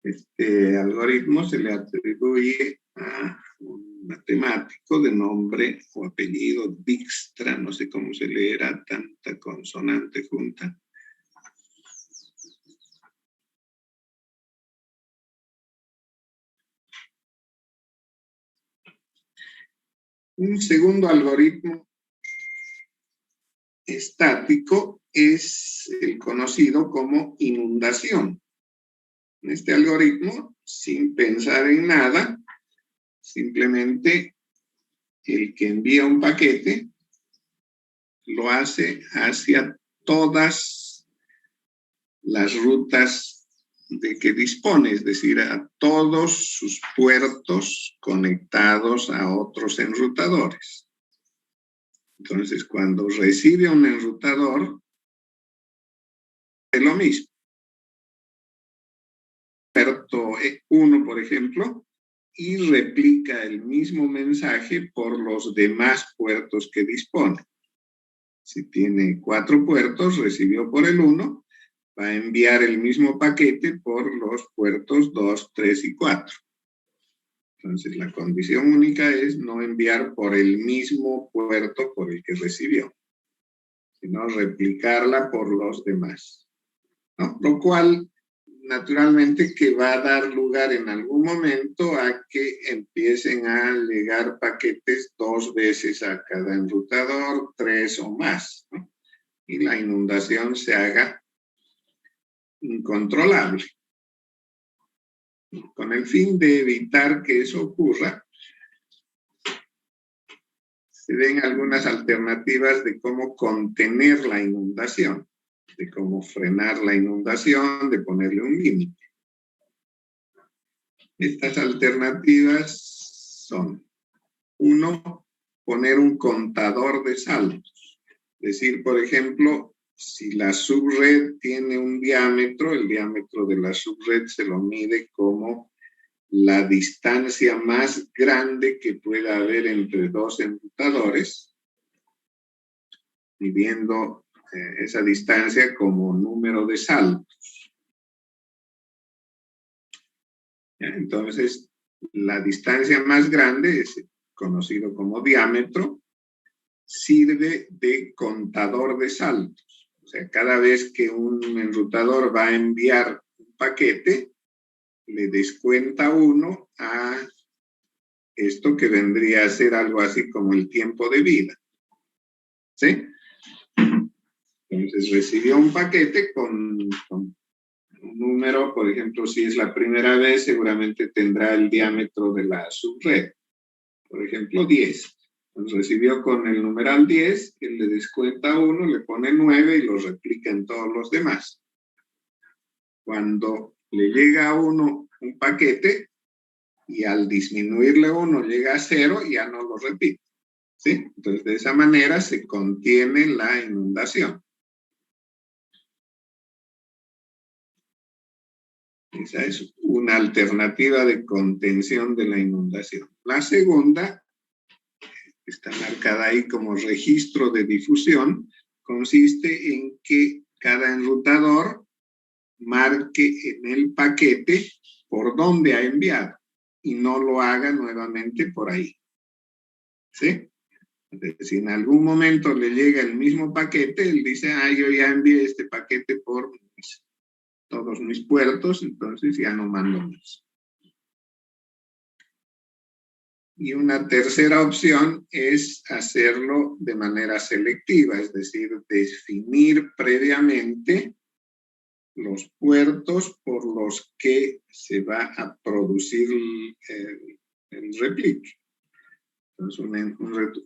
Este algoritmo se le atribuye a un matemático de nombre o apellido Dijkstra, no sé cómo se leerá tanta consonante junta. Un segundo algoritmo estático es el conocido como inundación. En este algoritmo, sin pensar en nada, simplemente el que envía un paquete lo hace hacia todas las rutas de que dispone, es decir, a todos sus puertos conectados a otros enrutadores. Entonces, cuando recibe un enrutador, es lo mismo. Puerto 1, por ejemplo, y replica el mismo mensaje por los demás puertos que dispone. Si tiene 4 puertos, recibió por el 1, va a enviar el mismo paquete por los puertos 2, 3 y 4. Entonces, la condición única es no enviar por el mismo puerto por el que recibió, sino replicarla por los demás, ¿no? Lo cual, naturalmente, que va a dar lugar en algún momento a que empiecen a llegar paquetes 2 veces a cada enrutador, 3 o más, ¿no? Y la inundación se haga incontrolable. Con el fin de evitar que eso ocurra, se ven algunas alternativas de cómo contener la inundación, de cómo frenar la inundación, de ponerle un límite. Estas alternativas son, 1, poner un contador de saltos. Es decir, por ejemplo, si la subred tiene un diámetro, el diámetro de la subred se lo mide como la distancia más grande que pueda haber entre 2 enrutadores, midiendo esa distancia como número de saltos. Entonces, la distancia más grande, es conocido como diámetro, sirve de contador de saltos. O sea, cada vez que un enrutador va a enviar un paquete, le descuenta 1 a esto que vendría a ser algo así como el tiempo de vida. ¿Sí? Entonces recibió un paquete con un número, por ejemplo, si es la primera vez, seguramente tendrá el diámetro de la subred. Por ejemplo, 10. Entonces recibió con el numeral 10, él le descuenta 1, le pone 9 y lo replica en todos los demás. Cuando le llega a 1 un paquete y al disminuirle 1 llega a 0, ya no lo repite. ¿Sí? Entonces de esa manera se contiene la inundación. Esa es una alternativa de contención de la inundación. La segunda, está marcada ahí como registro de difusión, consiste en que cada enrutador marque en el paquete por dónde ha enviado y no lo haga nuevamente por ahí. ¿Sí? Entonces, si en algún momento le llega el mismo paquete, él dice, yo ya envié este paquete por todos mis puertos, entonces ya no mando más. Y una tercera opción es hacerlo de manera selectiva, es decir, definir previamente los puertos por los que se va a producir el replique. Entonces,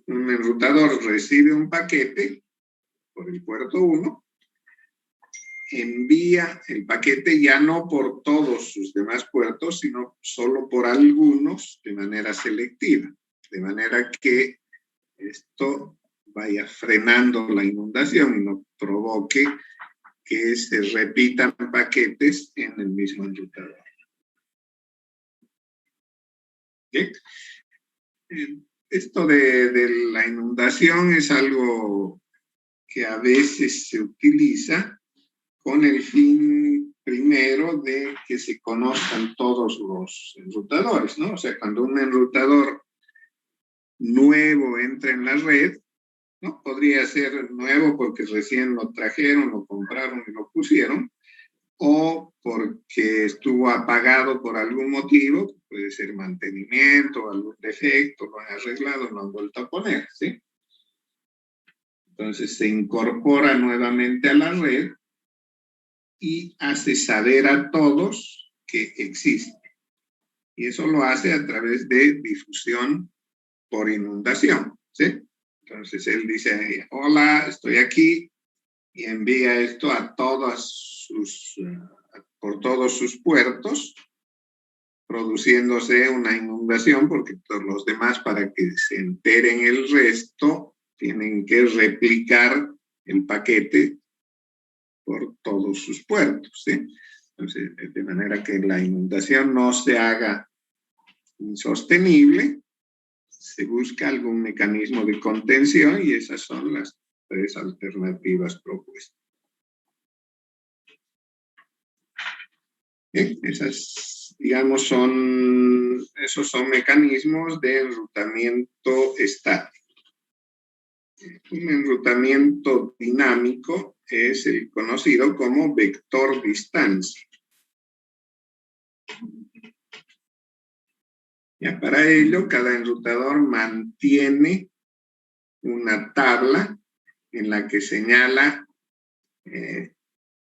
un enrutador recibe un paquete por el puerto 1, envía el paquete ya no por todos sus demás puertos, sino solo por algunos de manera selectiva, de manera que esto vaya frenando la inundación y no provoque que se repitan paquetes en el mismo enrutador. ¿Okay? Esto de la inundación es algo que a veces se utiliza con el fin primero de que se conozcan todos los enrutadores, ¿no? O sea, cuando un enrutador nuevo entra en la red, ¿no? Podría ser nuevo porque recién lo trajeron, lo compraron y lo pusieron, o porque estuvo apagado por algún motivo, puede ser mantenimiento, algún defecto, lo han arreglado, lo han vuelto a poner, ¿sí? Entonces se incorpora nuevamente a la red y hace saber a todos que existe. Y eso lo hace a través de difusión por inundación, ¿sí? Entonces él dice, hola, estoy aquí, y envía esto a por todos sus puertos, produciéndose una inundación, porque todos los demás, para que se enteren el resto, tienen que replicar el paquete por todos sus puertos, ¿sí? Entonces, de manera que la inundación no se haga insostenible, se busca algún mecanismo de contención y esas son las 3 alternativas propuestas. Esas, digamos, esos son mecanismos de enrutamiento estático. Un enrutamiento dinámico es el conocido como vector distancia. Ya, para ello, cada enrutador mantiene una tabla en la que señala,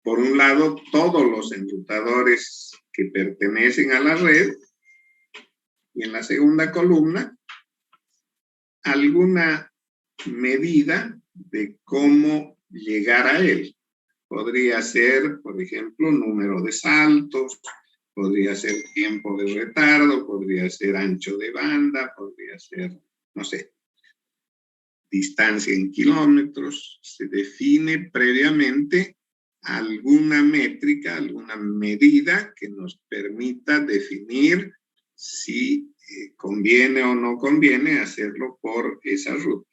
por un lado, todos los enrutadores que pertenecen a la red, y en la segunda columna, alguna medida de cómo llegar a él. Podría ser, por ejemplo, número de saltos, podría ser tiempo de retardo, podría ser ancho de banda, podría ser, no sé, distancia en kilómetros. Se define previamente alguna métrica, alguna medida que nos permita definir si conviene o no conviene hacerlo por esa ruta.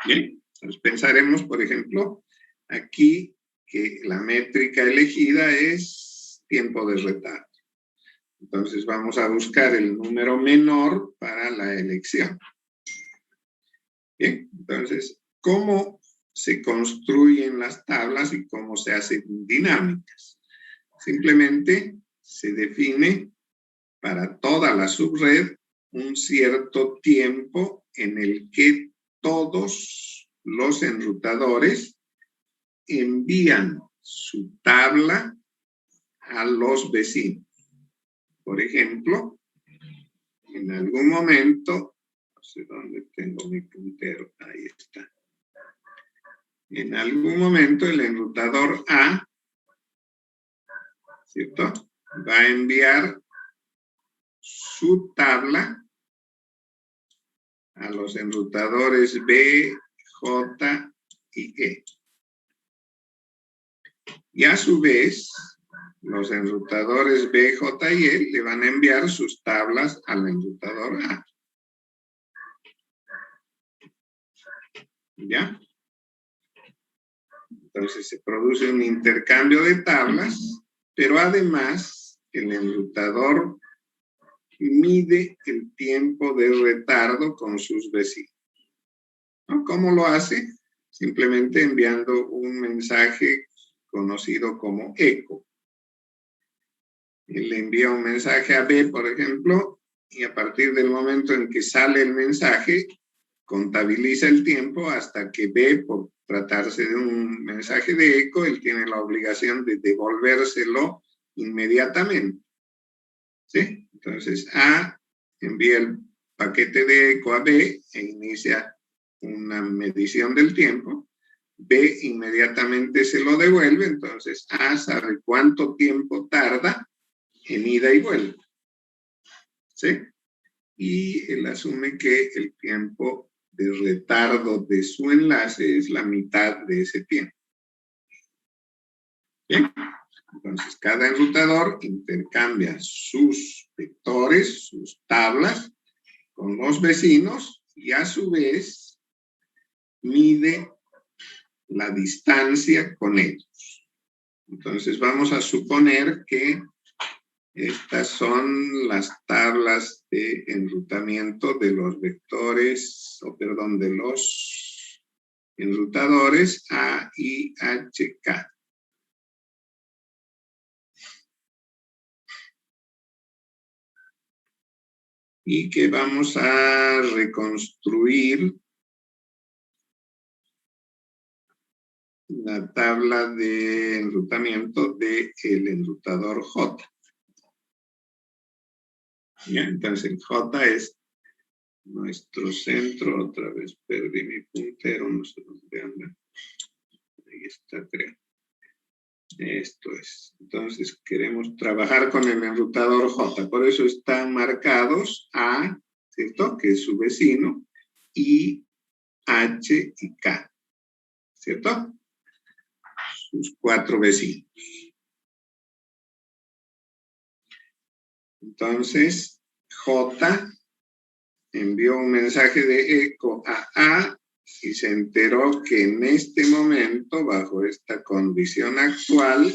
Bien, entonces pensaremos, por ejemplo, aquí que la métrica elegida es tiempo de retardo. Entonces vamos a buscar el número menor para la elección. Bien, entonces, ¿cómo se construyen las tablas y cómo se hacen dinámicas? Simplemente se define para toda la subred un cierto tiempo en el que todos los enrutadores envían su tabla a los vecinos. Por ejemplo, en algún momento, no sé dónde tengo mi puntero, ahí está. En algún momento el enrutador A, ¿cierto?, va a enviar su tabla a los enrutadores B, J y E. Y a su vez, los enrutadores B, J y E le van a enviar sus tablas al enrutador A. ¿Ya? Entonces se produce un intercambio de tablas, pero además el enrutador mide el tiempo de retardo con sus vecinos. ¿No? ¿Cómo lo hace? Simplemente enviando un mensaje conocido como eco. Él le envía un mensaje a B, por ejemplo, y a partir del momento en que sale el mensaje, contabiliza el tiempo hasta que B, por tratarse de un mensaje de eco, él tiene la obligación de devolvérselo inmediatamente. ¿Sí? Entonces, A envía el paquete de eco a B e inicia una medición del tiempo. B inmediatamente se lo devuelve, entonces A sabe cuánto tiempo tarda en ida y vuelta. ¿Sí? Y él asume que el tiempo de retardo de su enlace es la mitad de ese tiempo. ¿Bien? Entonces, cada enrutador intercambia sus vectores, sus tablas, con los vecinos y a su vez mide la distancia con ellos. Entonces, vamos a suponer que estas son las tablas de enrutamiento de los vectores, de los enrutadores A y HK. Y que vamos a reconstruir la tabla de enrutamiento del enrutador J. ¿Ya? Entonces el J es nuestro centro. Otra vez perdí mi puntero, no sé dónde anda. Ahí está, creo. Esto es. Entonces queremos trabajar con el enrutador J. Por eso están marcados A, ¿cierto? Que es su vecino, y H y K, ¿cierto? Sus 4 vecinos. Entonces, J envió un mensaje de eco a A y se enteró que en este momento, bajo esta condición actual,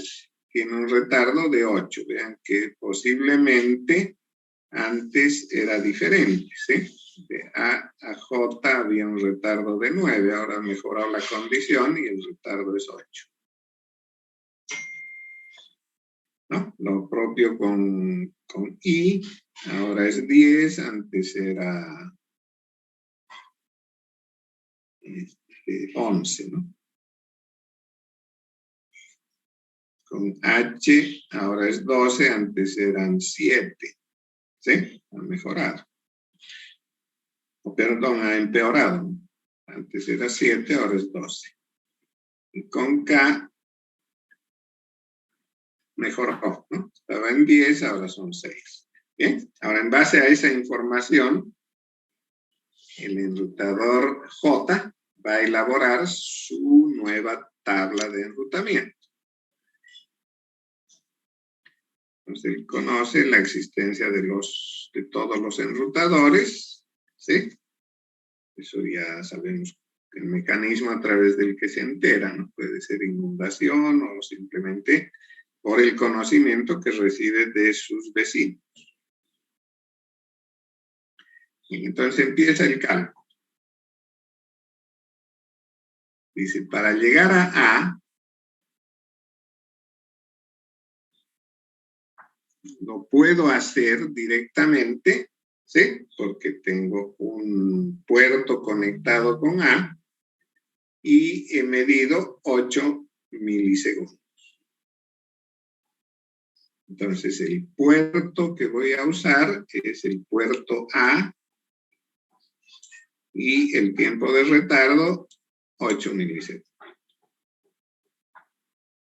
tiene un retardo de 8. Vean que posiblemente antes era diferente, ¿sí? De A a J había un retardo de 9, ahora ha mejorado la condición y el retardo es 8. ¿No? Lo propio con I, ahora es 10, antes era 11, ¿no? Con H, ahora es 12, antes eran 7, ¿sí? Ha mejorado. O perdón, ha empeorado. Antes era 7, ahora es 12. Y con K, mejoró, ¿no? Estaba en 10, ahora son 6. Bien, ahora en base a esa información, el enrutador J va a elaborar su nueva tabla de enrutamiento. Entonces, él conoce la existencia de todos los enrutadores, ¿sí? Eso ya sabemos el mecanismo a través del que se entera, ¿no? Puede ser inundación o simplemente por el conocimiento que recibe de sus vecinos. Y entonces empieza el cálculo. Dice, para llegar a A, lo puedo hacer directamente, ¿sí? Porque tengo un puerto conectado con A y he medido 8 milisegundos. Entonces, el puerto que voy a usar es el puerto A y el tiempo de retardo, 8 milisegundos.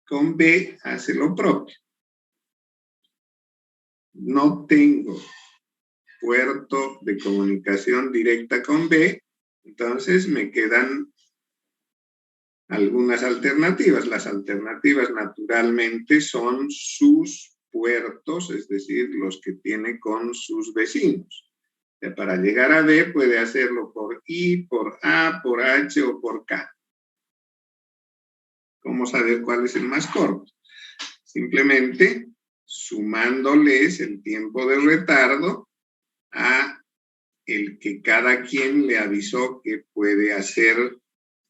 Con B hace lo propio. No tengo puerto de comunicación directa con B, entonces me quedan algunas alternativas. Las alternativas naturalmente son sus puertos, es decir, los que tiene con sus vecinos. Para llegar a B puede hacerlo por I, por A, por H o por K. ¿Cómo saber cuál es el más corto? Simplemente sumándoles el tiempo de retardo a el que cada quien le avisó que puede hacer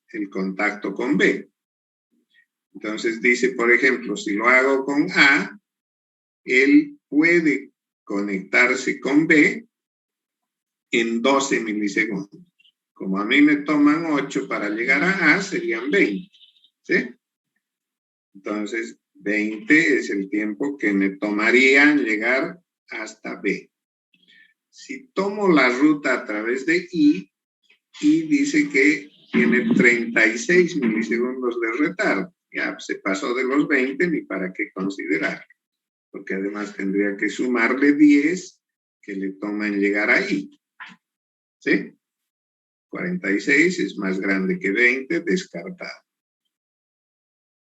el contacto con B. Entonces dice, por ejemplo, si lo hago con A, él puede conectarse con B en 12 milisegundos. Como a mí me toman 8 para llegar a A, serían 20, ¿sí? Entonces, 20 es el tiempo que me tomaría llegar hasta B. Si tomo la ruta a través de I dice que tiene 36 milisegundos de retardo. Ya se pasó de los 20, ni para qué considerar. Porque además tendría que sumarle 10 que le toman llegar ahí. ¿Sí? 46 es más grande que 20, descartado.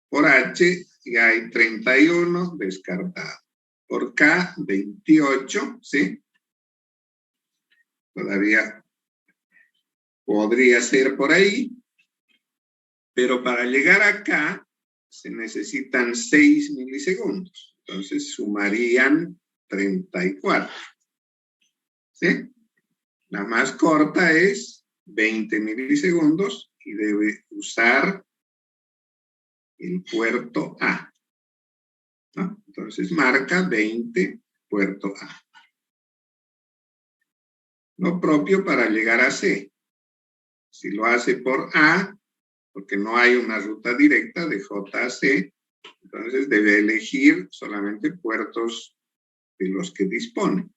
Por H ya hay 31, descartado. Por K, 28, ¿sí? Todavía podría ser por ahí, pero para llegar acá se necesitan 6 milisegundos. Entonces sumarían 34. ¿Sí? La más corta es 20 milisegundos y debe usar el puerto A. ¿No? Entonces marca 20, puerto A. Lo propio para llegar a C. Si lo hace por A, porque no hay una ruta directa de J a C, entonces debe elegir solamente puertos de los que dispone.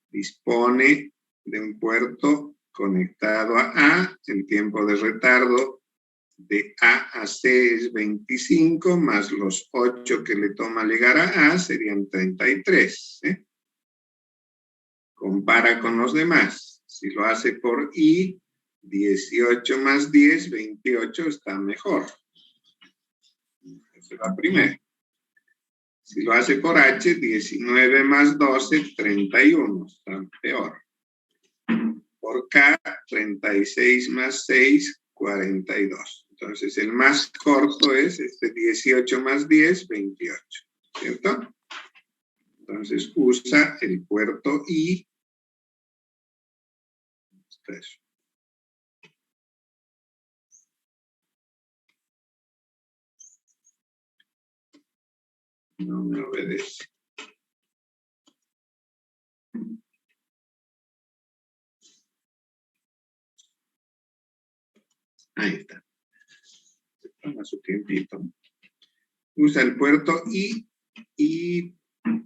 Dispone de un puerto conectado a A, el tiempo de retardo de A a C es 25, más los 8 que le toma llegar a A serían 33. Compara con los demás. Si lo hace por I, 18 más 10, 28 está mejor. Esa es la primera. Si lo hace por H, 19 más 12, 31, está peor. Por K, 36 más 6, 42. Entonces, el más corto es este 18 más 10, 28, ¿cierto? Entonces, usa el puerto I. Eso. No me obedece. Ahí está. Toma su tiempito. Usa el puerto I y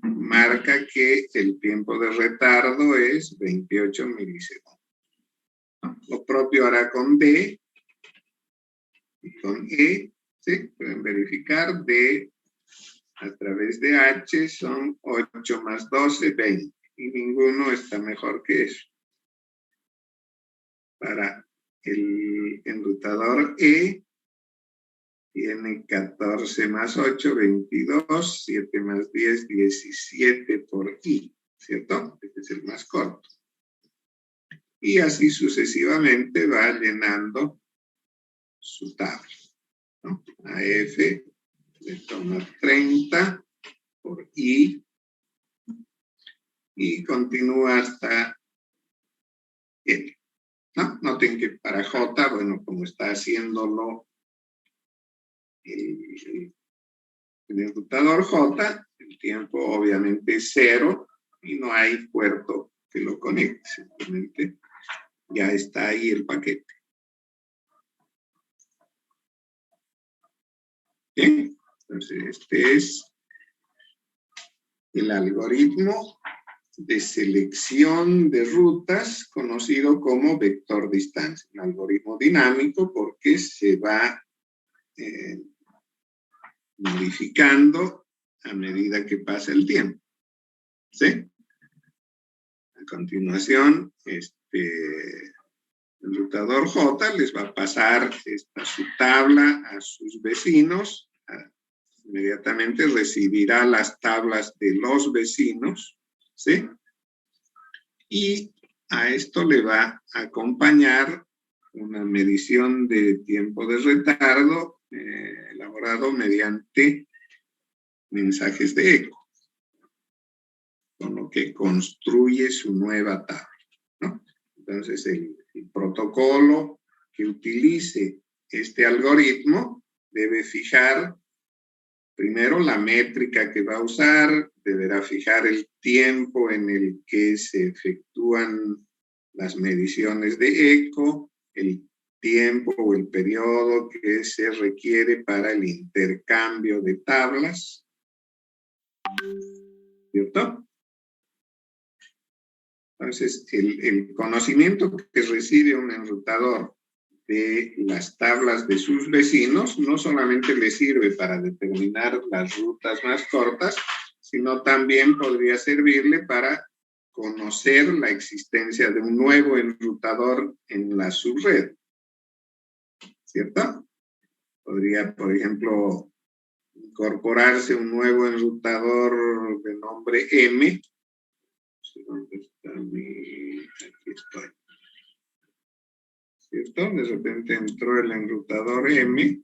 marca que el tiempo de retardo es 28 milisegundos. Lo propio hará con D y con E. ¿Sí? Pueden verificar. D a través de H son 8 más 12, 20. Y ninguno está mejor que eso. Para el enrutador E, tiene 14 más 8, 22, 7 más 10, 17 por I, ¿cierto? Este es el más corto. Y así sucesivamente va llenando su tabla, ¿no? A F le toma 30 por I y continúa hasta L, ¿no? Noten que para J, bueno, como está haciéndolo el enrutador J, el tiempo obviamente es 0 y no hay puerto que lo conecte, simplemente ya está ahí el paquete. Bien, entonces este es el algoritmo de selección de rutas conocido como vector distancia, un algoritmo dinámico porque se va modificando a medida que pasa el tiempo. ¿Sí? A continuación, el enrutador J les va a pasar su tabla a sus vecinos. Inmediatamente recibirá las tablas de los vecinos, ¿sí? Y a esto le va a acompañar una medición de tiempo de retardo elaborado mediante mensajes de eco, con lo que construye su nueva tabla, ¿no? Entonces, el protocolo que utilice este algoritmo debe fijar primero la métrica que va a usar, deberá fijar el tiempo en el que se efectúan las mediciones de eco, el tiempo o el periodo que se requiere para el intercambio de tablas, ¿cierto? Entonces, el conocimiento que recibe un enrutador de las tablas de sus vecinos no solamente le sirve para determinar las rutas más cortas, sino también podría servirle para conocer la existencia de un nuevo enrutador en la subred, ¿cierto? Podría, por ejemplo, incorporarse un nuevo enrutador de nombre M. ¿Dónde está mi...? Aquí estoy. ¿Cierto? De repente entró el enrutador M.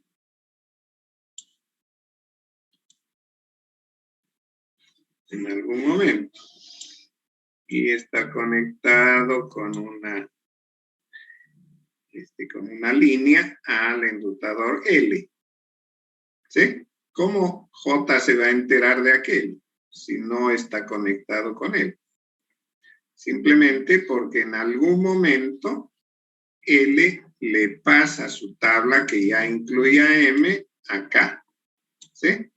En algún momento. Y está conectado con una línea al enrutador L. ¿Sí? ¿Cómo J se va a enterar de aquel si no está conectado con él? Simplemente porque en algún momento L le pasa su tabla que ya incluía M a K. ¿Sí?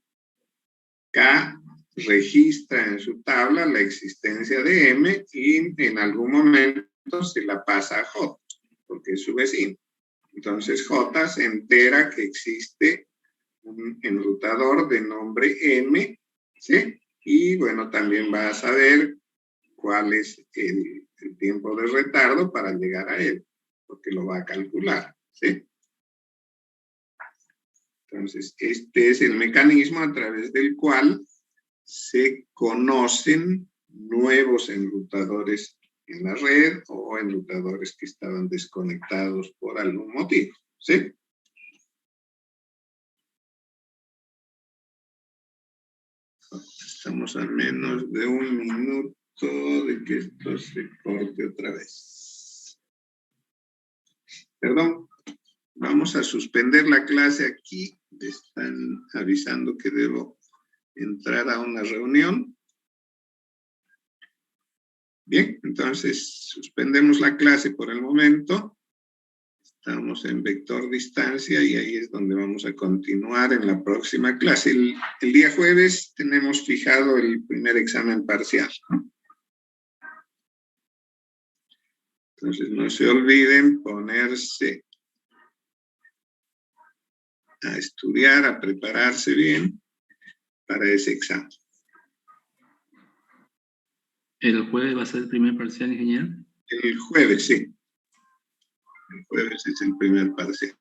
K registra en su tabla la existencia de M y en algún momento se la pasa a J, porque es su vecino. Entonces J se entera que existe un enrutador de nombre M, ¿sí? Y bueno, también va a saber cuál es el tiempo de retardo para llegar a él, porque lo va a calcular, ¿sí? Entonces, este es el mecanismo a través del cual se conocen nuevos enrutadores en la red o enrutadores que estaban desconectados por algún motivo, ¿sí? Estamos a menos de un minuto de que esto se corte otra vez. Perdón, vamos a suspender la clase aquí. Me están avisando que debo entrar a una reunión. Bien, entonces suspendemos la clase por el momento. Estamos en vector distancia y ahí es donde vamos a continuar en la próxima clase. El día jueves tenemos fijado el primer examen parcial, ¿no? Entonces no se olviden ponerse a estudiar, a prepararse bien para ese examen. ¿El jueves va a ser el primer parcial, ingeniero? El jueves, sí. El jueves es el primer parcial.